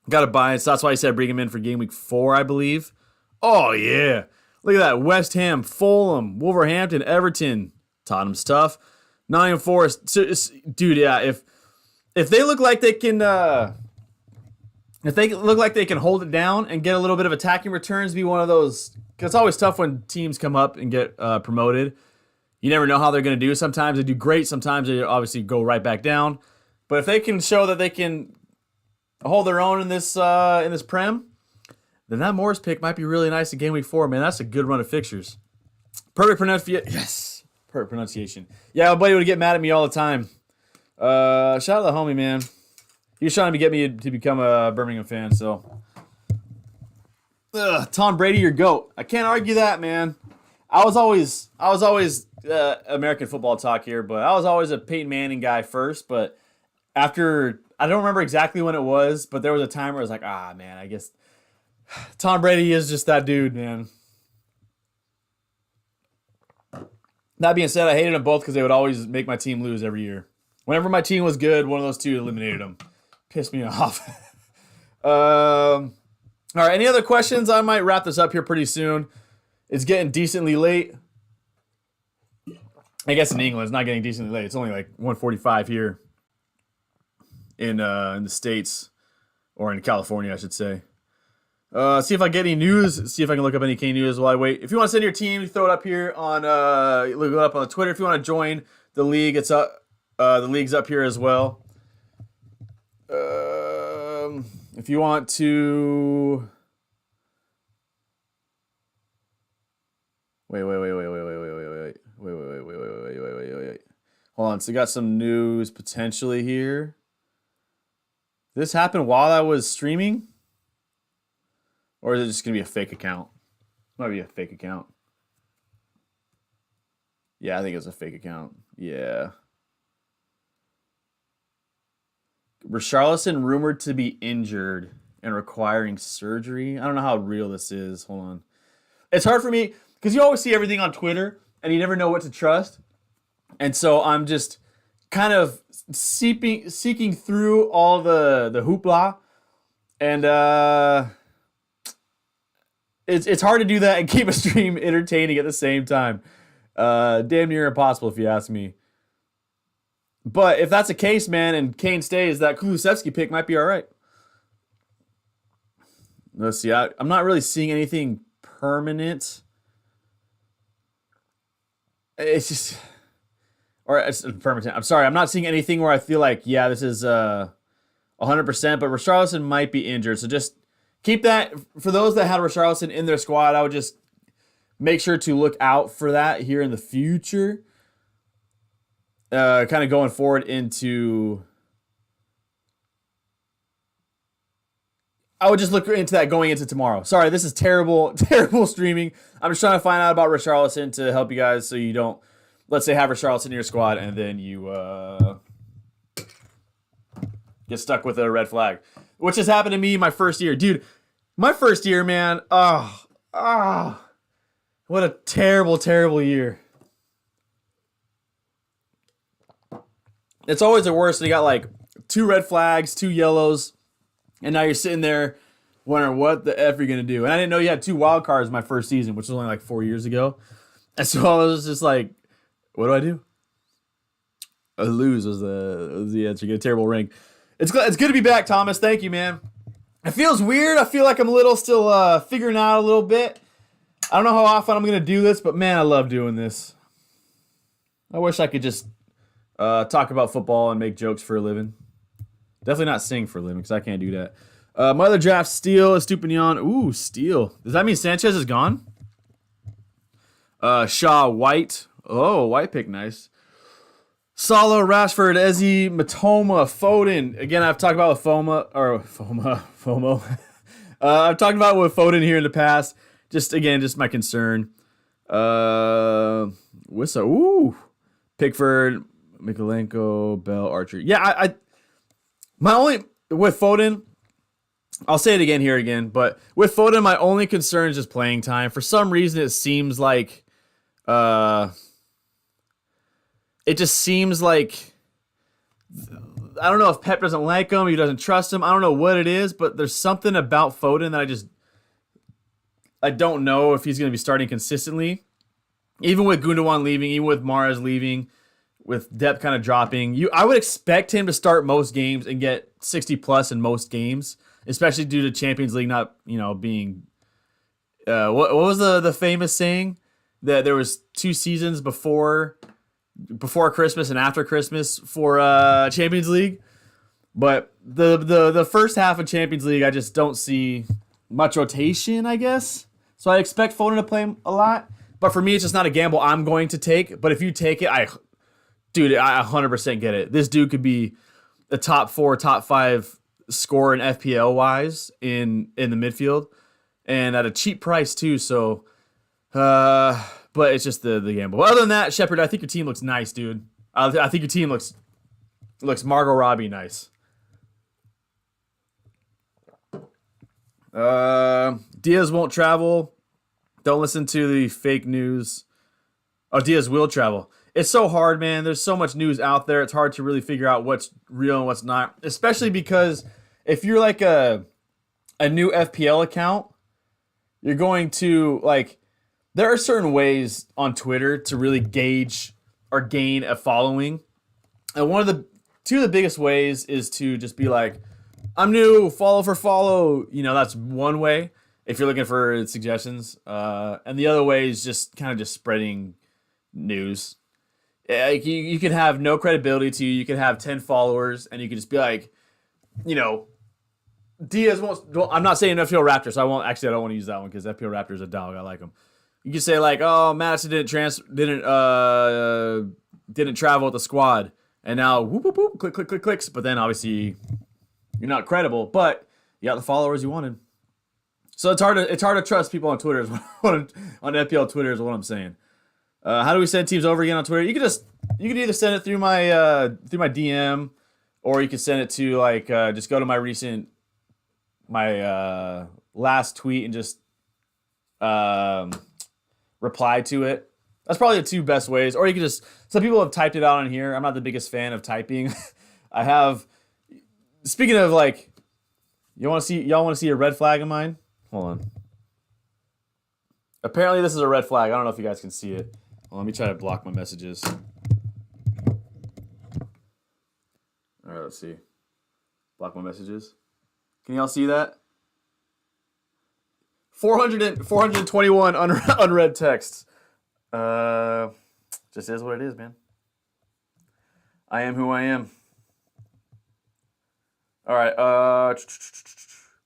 Got to buy it, so that's why I said bring him in for game week 4, I believe. Oh yeah, look at that. West Ham, Fulham, Wolverhampton, Everton. Tottenham's tough. Nottingham Forest, dude. Yeah, if they look like they can, hold it down and get a little bit of attacking returns, be one of those. Cause it's always tough when teams come up and get promoted. You never know how they're going to do. Sometimes they do great. Sometimes they obviously go right back down. But if they can show that they can hold their own in this Prem, then that Morris pick might be really nice in game week 4, man. That's a good run of fixtures. Perfect pronunciation. Yes. Perfect pronunciation. Yeah, my buddy would get mad at me all the time. Shout out to the homie, man. He was trying to get me to become a Birmingham fan, so. Tom Brady, your GOAT. I can't argue that, man. I was always American football talk here, but I was always a Peyton Manning guy first, but after, I don't remember exactly when it was, but there was a time where I was like, man, I guess Tom Brady is just that dude, man. That being said, I hated them both because they would always make my team lose every year. Whenever my team was good, one of those two eliminated them. Pissed me off. All right, any other questions? I might wrap this up here pretty soon. It's getting decently late. I guess in England, it's not getting decently late. It's only like 1:45 here in the States, or in California, I should say. See if I get any news. See if I can look up any Kane news while I wait. If you want to send your team, throw it up here on look it up on Twitter. If you want to join the league, it's up. The league's up here as well. If you want to, wait. Hold on. So we got some news potentially here. This happened while I was streaming? Or is it just going to be a fake account? Might be a fake account. Yeah, I think it's a fake account. Yeah. Richarlison rumored to be injured and requiring surgery. I don't know how real this is. Hold on. It's hard for me because you always see everything on Twitter and you never know what to trust. And so I'm just kind of seeking through all the hoopla. And it's hard to do that and keep a stream entertaining at the same time. Damn near impossible if you ask me. But if that's the case, man, and Kane stays, that Kulusevski pick might be all right. Let's see. I'm not really seeing anything permanent. It's just, or it's permanent. I'm sorry. I'm not seeing anything where I feel like, yeah, this is 100%. But Richarlison might be injured, so just keep that. For those that had Richarlison in their squad, I would just make sure to look out for that here in the future. Kind of going forward into, I would just look into that going into tomorrow. Sorry, this is terrible streaming. I'm just trying to find out about Richarlison to help you guys so you don't, let's say, have Richarlison in your squad and then you get stuck with a red flag, which has happened to me my first year. Dude, my first year, man, what a terrible year. It's always the worst. You got like 2 red flags, 2 yellows, and now you're sitting there wondering what the F you're going to do. And I didn't know you had 2 wild cards my first season, which was only like 4 years ago. And so I was just like, what do I do? A lose was the answer. Get a terrible ring. It's good to be back, Thomas. Thank you, man. It feels weird. I feel like I'm a little still figuring out a little bit. I don't know how often I'm going to do this, but man, I love doing this. I wish I could just talk about football and make jokes for a living. Definitely not sing for a living because I can't do that. My other draft, Steele, Estupinian. Ooh, Steele. Does that mean Sanchez is gone? Shaw, White. Oh, White pick, nice. Salah, Rashford, Eze, Matoma, Foden. Again, I've talked about with FOMO. I've talked about with Foden here in the past. Just my concern. Wissa, ooh. Pickford, Mikolenko, Bell, Archer. Yeah, my only, with Foden, I'll say it again, but with Foden, my only concern is just playing time. For some reason, it seems like, it just seems like, I don't know if Pep doesn't like him, he doesn't trust him. I don't know what it is, but there's something about Foden that I don't know if he's going to be starting consistently. Even with Gundogan leaving, even with Mahrez leaving, with depth kind of dropping, I would expect him to start most games and get 60 plus in most games, especially due to Champions League not, being. What was the famous saying that there was 2 seasons before Christmas and after Christmas for Champions League, but the first half of Champions League, I just don't see much rotation, I guess. So I expect Foden to play a lot, but for me, it's just not a gamble I'm going to take. But if you take it, I 100% get it. This dude could be the top 4, top 5 scorer in FPL wise in the midfield, and at a cheap price too. So, but it's just the gamble. Well, other than that, Shepard, I think your team looks nice, dude. I think your team looks Margot Robbie nice. Diaz won't travel. Don't listen to the fake news. Oh, Diaz will travel. It's so hard, man. There's so much news out there. It's hard to really figure out what's real and what's not, especially because if you're like a new FPL account, you're going to there are certain ways on Twitter to really gauge or gain a following. And two of the biggest ways is to just be like, I'm new, follow for follow. That's one way if you're looking for suggestions. And the other way is just kind of just spreading news. You can have no credibility to you. You can have 10 followers and you can just be like, Diaz won't. Well, I'm not saying FPL Raptors. So I don't want to use that one because FPL Raptors is a dog. I like them. You can say oh, Maddison didn't travel with the squad, and now whoop whoop whoop, click clicks. But then obviously you're not credible, but you got the followers you wanted. So it's hard to trust people on Twitter. On FPL Twitter is what I'm saying. How do we send teams over again on Twitter? You can either send it through my DM, or you can send it to just go to my last tweet and just reply to it. That's probably the 2 best ways. Or you can some people have typed it out on here. I'm not the biggest fan of typing. Speaking of y'all want to see a red flag of mine? Hold on. Apparently this is a red flag. I don't know if you guys can see it. Well, let me try to block my messages. All right, let's see. Block my messages. Can y'all see that? 421 unread texts. Just is what it is, man. I am who I am. All right.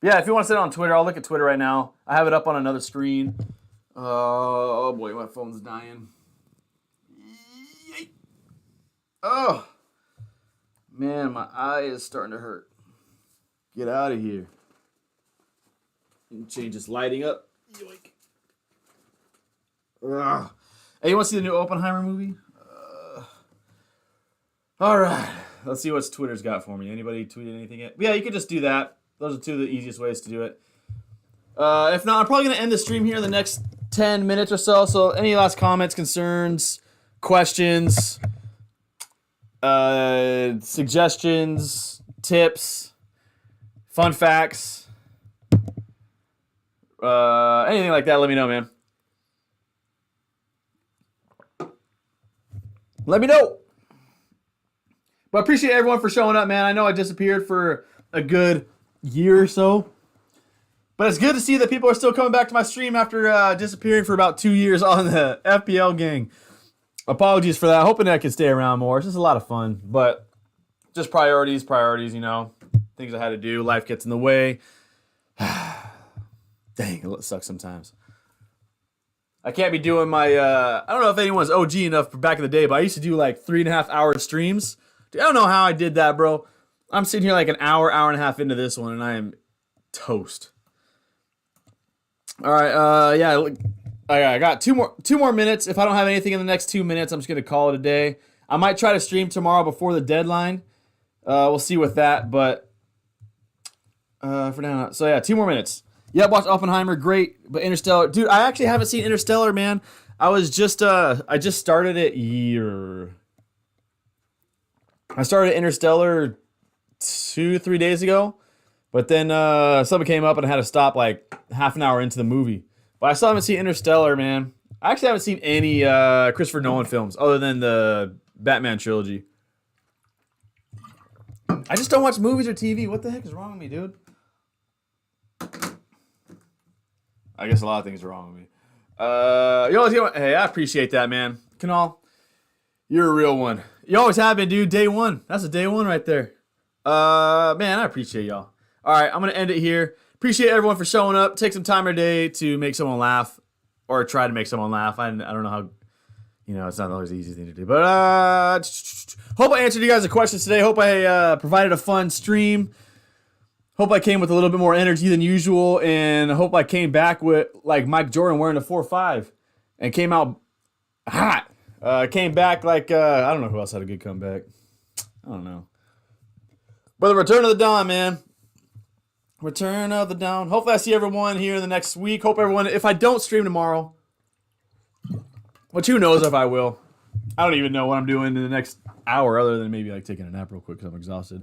Yeah, if you want to send it on Twitter, I'll look at Twitter right now. I have it up on another screen. Oh boy, my phone's dying. Oh man, my eye is starting to hurt. Get out of here. Change this lighting up. Yoink. Ugh. Hey, you want to see the new Oppenheimer movie? All right. Let's see what Twitter's got for me. Anybody tweeted anything yet? Yeah, you could just do that. Those are 2 of the easiest ways to do it. If not, I'm probably going to end the stream here in the next 10 minutes or so. So any last comments, concerns, questions, suggestions, tips, fun facts, anything like that, let me know, man. Let me know. But I appreciate everyone for showing up, man. I know I disappeared for a good year or so. But it's good to see that people are still coming back to my stream after disappearing for about 2 years on the FPL gang. apologies for that. Hoping I can stay around more. It's just a lot of fun, but just priorities, you know. Things I had to do. Life gets in the way. Dang, it sucks sometimes. I can't be doing my, I don't know if anyone's OG enough for back in the day, but I used to do like 3.5 hour streams. Dude, I don't know how I did that, bro. I'm sitting here like an hour and a half into this one, and I am toast. All right, yeah, I got two more minutes. If I don't have anything in the next 2 minutes, I'm just gonna call it a day. I might try to stream tomorrow before the deadline. We'll see with that, but for now, so yeah, 2 more minutes. Yep, watch Oppenheimer, great, but Interstellar, dude, I actually haven't seen Interstellar, man. I just started it I started Interstellar 2-3 days ago, but then something came up and I had to stop like half an hour into the movie. But I still haven't seen Interstellar, man. I actually haven't seen any Christopher Nolan films other than the Batman trilogy. I just don't watch movies or TV. What the heck is wrong with me, dude? I guess a lot of things are wrong with me. Hey, I appreciate that, man. Kanal, you're a real one. You always have been, dude. Day one. That's a day one right there. Man, I appreciate y'all. All right, I'm going to end it here. Appreciate everyone for showing up. Take some time today to make someone laugh or try to make someone laugh. I don't know how, you know, it's not always the easy thing to do. But hope I answered you guys' questions today. Hope I provided a fun stream. Hope I came with a little bit more energy than usual. And I hope I came back with, like, Mike Jordan wearing a 4-5 and came out hot. Came back like, I don't know who else had a good comeback. I don't know. But the return of the dawn, man. Return of the dawn. Hopefully I see everyone here in the next week. Hope everyone, if I don't stream tomorrow, which who knows if I will. I don't even know what I'm doing in the next hour other than maybe like taking a nap real quick because I'm exhausted.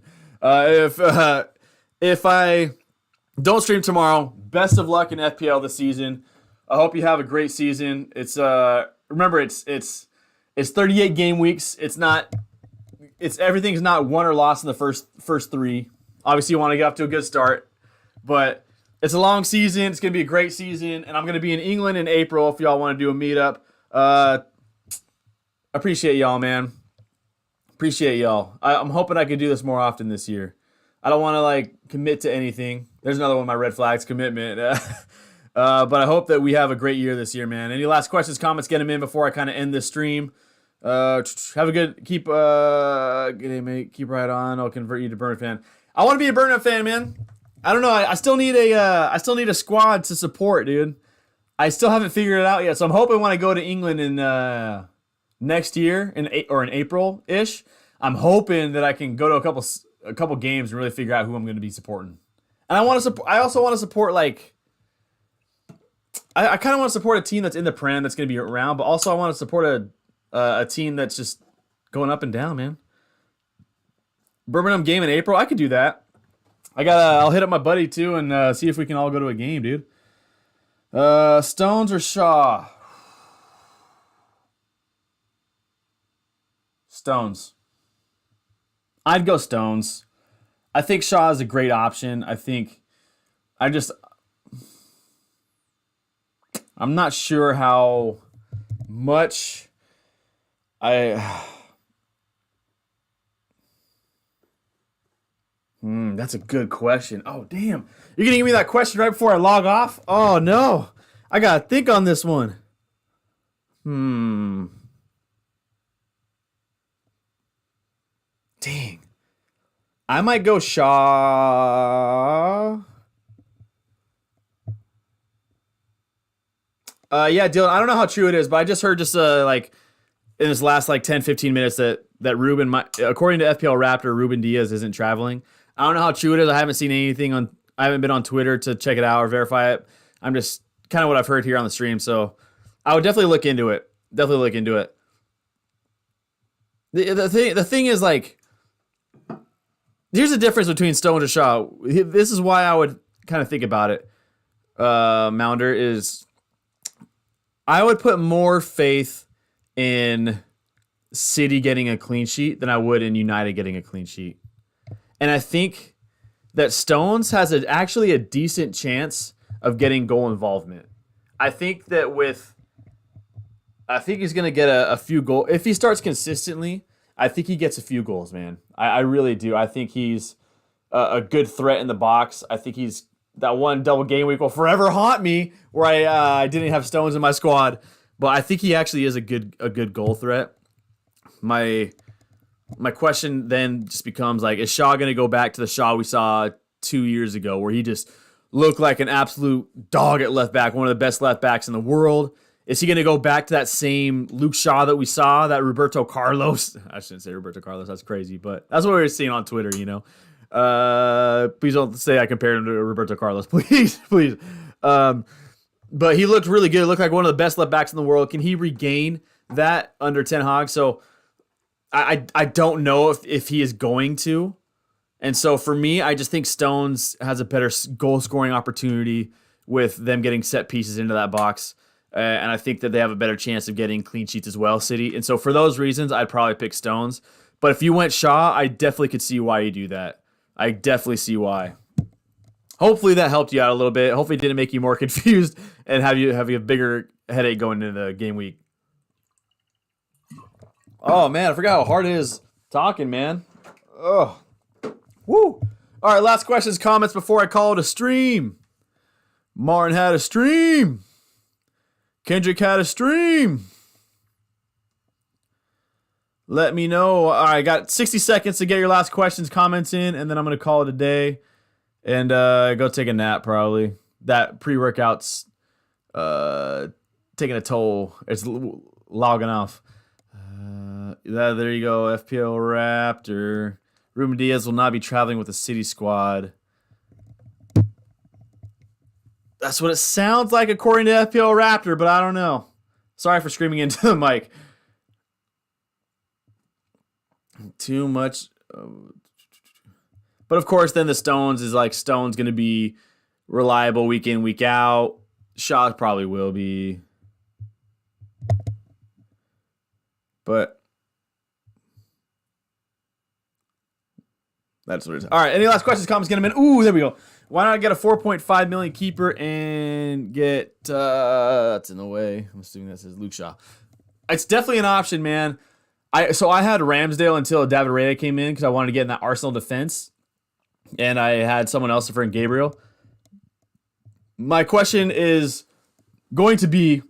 If I don't stream tomorrow, best of luck in FPL this season. I hope you have a great season. It's remember it's 38 game weeks. Everything's not won or lost in the first 3. Obviously, you want to get off to a good start, but it's a long season. It's going to be a great season, and I'm going to be in England in April if y'all want to do a meetup. Appreciate y'all, man. Appreciate y'all. I'm hoping I can do this more often this year. I don't want to like commit to anything. There's another one of my red flags, commitment. But I hope that we have a great year this year, man. Any last questions, comments, get them in before I kind of end this stream. Have a good, keep right on. I'll convert you to Burner fan. I want to be a Burner fan, man. I don't know. I still need a squad to support, dude. I still haven't figured it out yet. So I'm hoping when I go to England in next year in April ish, I'm hoping that I can go to a couple games and really figure out who I'm going to be supporting. And I also want to support like. I kind of want to support a team that's in the Prem that's going to be around, but also I want to support a team that's just going up and down, man. Birmingham game in April, I could do that. I'll hit up my buddy too and see if we can all go to a game, dude. Stones or Shaw? Stones. I'd go Stones. I think Shaw is a great option. I'm not sure how much that's a good question. Oh, damn. You're going to give me that question right before I log off? Oh, no. I got to think on this one. Dang. I might go Shaw. Yeah, Dylan, I don't know how true it is, but I just heard like in this last like 10-15 minutes that Ruben according to FPL Raptor, Ruben Diaz isn't traveling. I don't know how true it is. I haven't seen anything I haven't been on Twitter to check it out or verify it. I'm just kind of what I've heard here on the stream, so I would definitely look into it. The thing is like here's the difference between Stones and Shaw. This is why I would kind of think about it. Mounder is I would put more faith in City getting a clean sheet than I would in United getting a clean sheet. And I think that Stones has actually a decent chance of getting goal involvement. I think that with I think he's going to get a few goals. If he starts consistently, I think he gets a few goals, man. I really do. I think he's a good threat in the box. I think he's that one double game week will forever haunt me where I didn't have Stones in my squad. But I think he actually is a good goal threat. My question then just becomes like, is Shaw going to go back to the Shaw we saw 2 years ago where he just looked like an absolute dog at left back, one of the best left backs in the world? Is he going to go back to that same Luke Shaw that we saw, that Roberto Carlos? I shouldn't say Roberto Carlos. That's crazy, but that's what we were seeing on Twitter, you know. Please don't say I compared him to Roberto Carlos, please, please. But he looked really good. He looked like one of the best left backs in the world. Can he regain that under Ten Hag? So I don't know if he is going to. And so for me, I just think Stones has a better goal scoring opportunity with them getting set pieces into that box. And I think that they have a better chance of getting clean sheets as well, City. And so for those reasons, I'd probably pick Stones. But if you went Shaw, I definitely could see why you do that. I definitely see why. Hopefully that helped you out a little bit. Hopefully it didn't make you more confused and have you a bigger headache going into the game week. Oh, man, I forgot how hard it is talking, man. Ugh. Woo. All right, last questions, comments before I call it a stream. Martin had a stream. Kendrick had a stream. Let me know. All right, got 60 seconds to get your last questions, comments in, and then I'm going to call it a day and go take a nap probably. That pre-workout's taking a toll. It's logging off. There you go, FPL Raptor. Ruben Diaz will not be traveling with the City squad. That's what it sounds like according to FPL Raptor, but I don't know. Sorry for screaming into the mic. Too much. But of course, then the Stones is like Stone's going to be reliable week in, week out. Shaw probably will be. But that's what it is. All right, any last questions, comments, get them in. Ooh, there we go. Why not get a 4.5 million keeper and get that's in the way. I'm assuming that says Luke Shaw. It's definitely an option, man. I had Ramsdale until David Raya came in because I wanted to get in that Arsenal defense, and I had someone else for Gabriel. My question is going to be,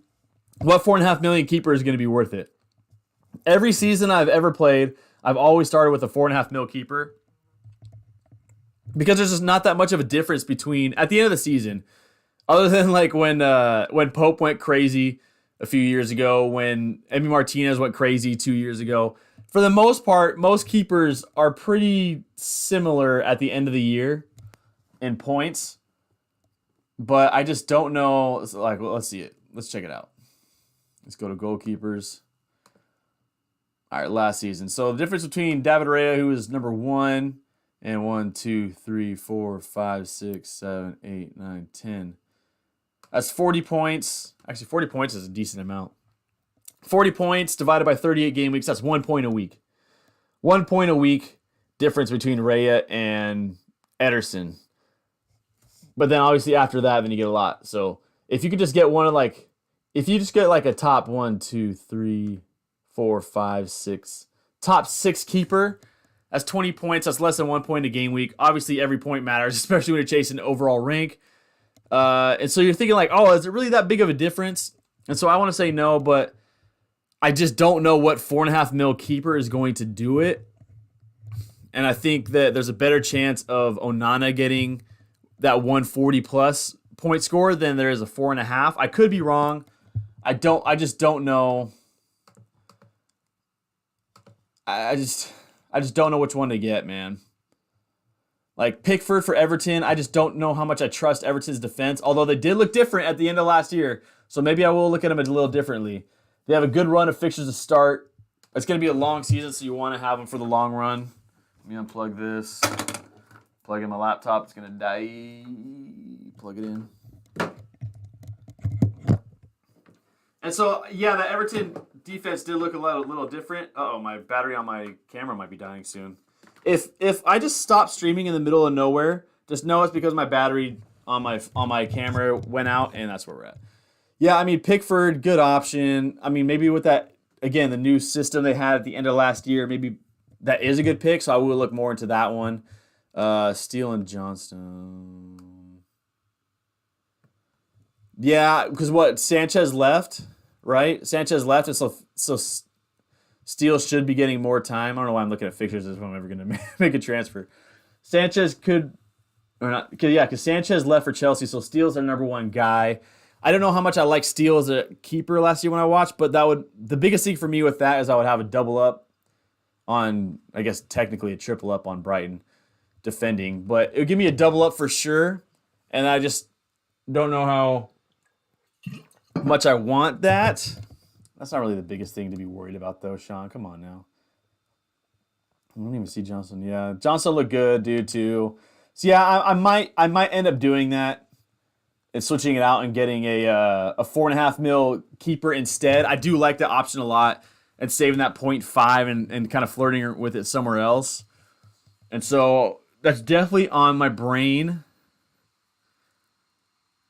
what 4.5 million keeper is going to be worth it? Every season I've ever played, I've always started with a 4.5 mil keeper. Because there's just not that much of a difference between at the end of the season, other than like when Pope went crazy a few years ago, when Emi Martinez went crazy 2 years ago. For the most part, most keepers are pretty similar at the end of the year in points, but I just don't know. Like, well, let's see it. Let's check it out. Let's go to goalkeepers. All right, last season. So the difference between David Raya, who was number 1. And 1, 2, 3, 4, 5, 6, 7, 8, 9, 10. That's 40 points. Actually, 40 points is a decent amount. 40 points divided by 38 game weeks. That's 1 point a week. 1 point a week difference between Raya and Ederson. But then obviously after that, then you get a lot. So if you could just get one of if you just get like a top 1, 2, 3, 4, 5, 6, top 6 keeper. That's 20 points. That's less than 1 point a game week. Obviously, every point matters, especially when you're chasing overall rank. And so you're thinking like, oh, is it really that big of a difference? And so I want to say no, but I just don't know what 4.5 mil keeper is going to do it. And I think that there's a better chance of Onana getting that 140 plus point score than there is a 4.5. I could be wrong. I just don't know. I just don't know which one to get, man. Like Pickford for Everton, I just don't know how much I trust Everton's defense, although they did look different at the end of last year. So maybe I will look at them a little differently. They have a good run of fixtures to start. It's going to be a long season, so you want to have them for the long run. Let me unplug this. Plug in my laptop. It's going to die. Plug it in. And so, yeah, the Everton defense did look a little different. Uh-oh, my battery on my camera might be dying soon. If I just stop streaming in the middle of nowhere, just know it's because my battery on my camera went out, and that's where we're at. Yeah, I mean, Pickford, good option. I mean, maybe with that, again, the new system they had at the end of last year, maybe that is a good pick, so I will look more into that one. Steele and Johnston. Yeah, because what, Sanchez left, right? Sanchez left, and so Steele should be getting more time. I don't know why I'm looking at fixtures if I'm ever going to make a transfer. Sanchez could, or not, because Sanchez left for Chelsea, so Steele's their number one guy. I don't know how much I like Steele as a keeper last year when I watched, but the biggest thing for me with that is I would have a double up on, I guess technically a triple up on Brighton defending, but it would give me a double up for sure, and I just don't know how much I want that. That's not really the biggest thing to be worried about, though, Sean. Come on now. I don't even see Johnson. Yeah, Johnson looked good, dude, too. So yeah, I might end up doing that and switching it out and getting a 4.5 mil keeper instead. I do like that option a lot and saving that 0.5 and kind of flirting with it somewhere else. And so that's definitely on my brain.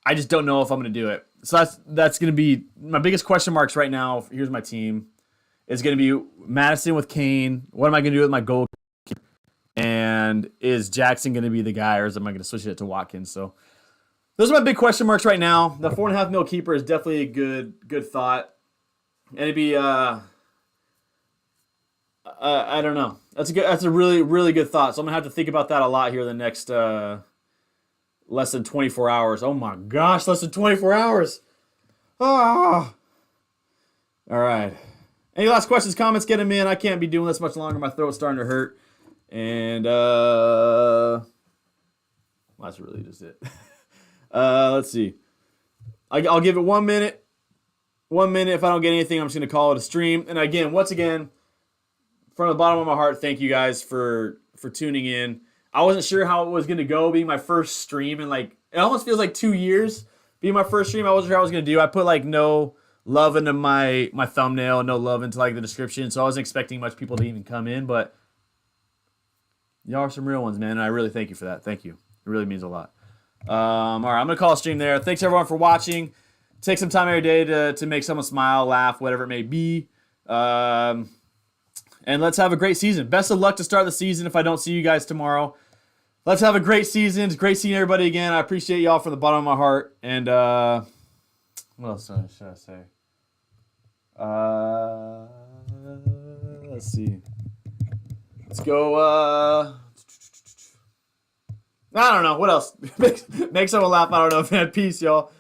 I just don't know if I'm going to do it. So that's going to be my biggest question marks right now. Here's my team. It's going to be Maddison with Kane. What am I going to do with my goalkeeper? And is Jackson going to be the guy, or am I going to switch it to Watkins? So those are my big question marks right now. The 4.5 mil keeper is definitely a good thought. And it'd be I don't know. That's a really, really good thought. So I'm gonna have to think about that a lot here the next less than 24 hours. Oh my gosh, less than 24 hours. Ah. All right. Any last questions, comments, get them in. I can't be doing this much longer. My throat's starting to hurt. And that's really just it. Let's see. I'll give it 1 minute. 1 minute. If I don't get anything, I'm just going to call it a stream. And again, once again, from the bottom of my heart, thank you guys for tuning in. I wasn't sure how it was going to go, being my first stream in it almost feels like 2 years being my first stream. I wasn't sure how I was going to do. I put no love into my thumbnail, no love into the description, so I wasn't expecting much people to even come in, but y'all are some real ones, man, and I really thank you for that. Thank you. It really means a lot. All right, I'm going to call a stream there. Thanks, everyone, for watching. Take some time every day to make someone smile, laugh, whatever it may be. And let's have a great season. Best of luck to start the season if I don't see you guys tomorrow. Let's have a great season. It's great seeing everybody again. I appreciate y'all from the bottom of my heart. And what else should I say? Let's see. Let's go. I don't know. What else? Make someone laugh. I don't know, man. Peace, y'all.